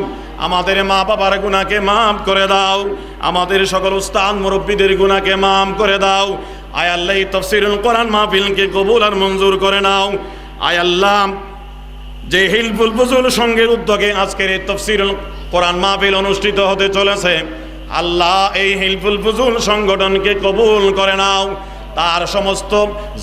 আমাদের মা বাবার গুনাহকে মাফ করে দাও, আমাদের সকল উস্তাদ মুরব্বিদের গুনাহকে মাফ করে দাও। আয় আল্লাহ, এই তাফসীরুল কোরআন মাহফিলকে কবুল আর মঞ্জুর করে নাও। আয় আল্লাহ, যে হিলফুল ফুজুল সংঘের উদ্যোগে আজকের এই তাফসীরুল কোরআন মাহফিল অনুষ্ঠিত হতে চলেছে, আল্লাহ এই হিলফুল ফুজুল সংগঠনকে কবুল করে নাও, তার সমস্ত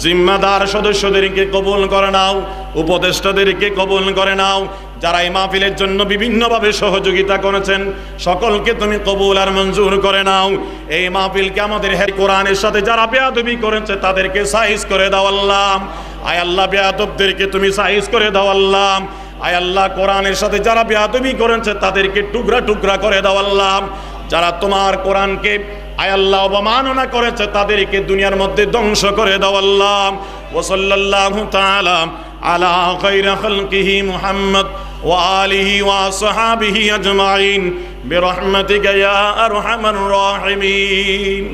জিম্মাদার সদস্যদেরকে কবুল করে নাও, উপদেষ্টাদেরকে কবুল করে নাও, যারা এই মাহফিলের জন্য বিভিন্নভাবে সহযোগিতা করেছেন সকলকে তুমি কবুল আর মঞ্জুর করে নাও। এই মাহফিলকে আমাদের কোরআনের সাথে যারা বেয়াদবি করেছে তাদেরকে সাইজ করে দাও আল্লাহ। আয় আল্লাহ, বেয়াদবদেরকে তুমি সাইজ করে দাও আল্লাহ। আয় আল্লাহ, কোরআনের সাথে যারা বেয়াদবি করেছে তাদেরকে টুকরা টুকরা করে দাও আল্লাহ। যারা তোমার কোরআনকে আয় আল্লাহ অবমাননা করেছে তাদেরকে দুনিয়ার মধ্যে ধ্বংস করে দাও আল্লাহ। ওয়া সাল্লাল্লাহু তাআলা আলা খায়রি খালকিহি মুহাম্মদ ওয়া আলিহি ওয়া আসহাবিহি আজমাইন বিরহমাতিকা ইয়া আরহামার রাহিমিন।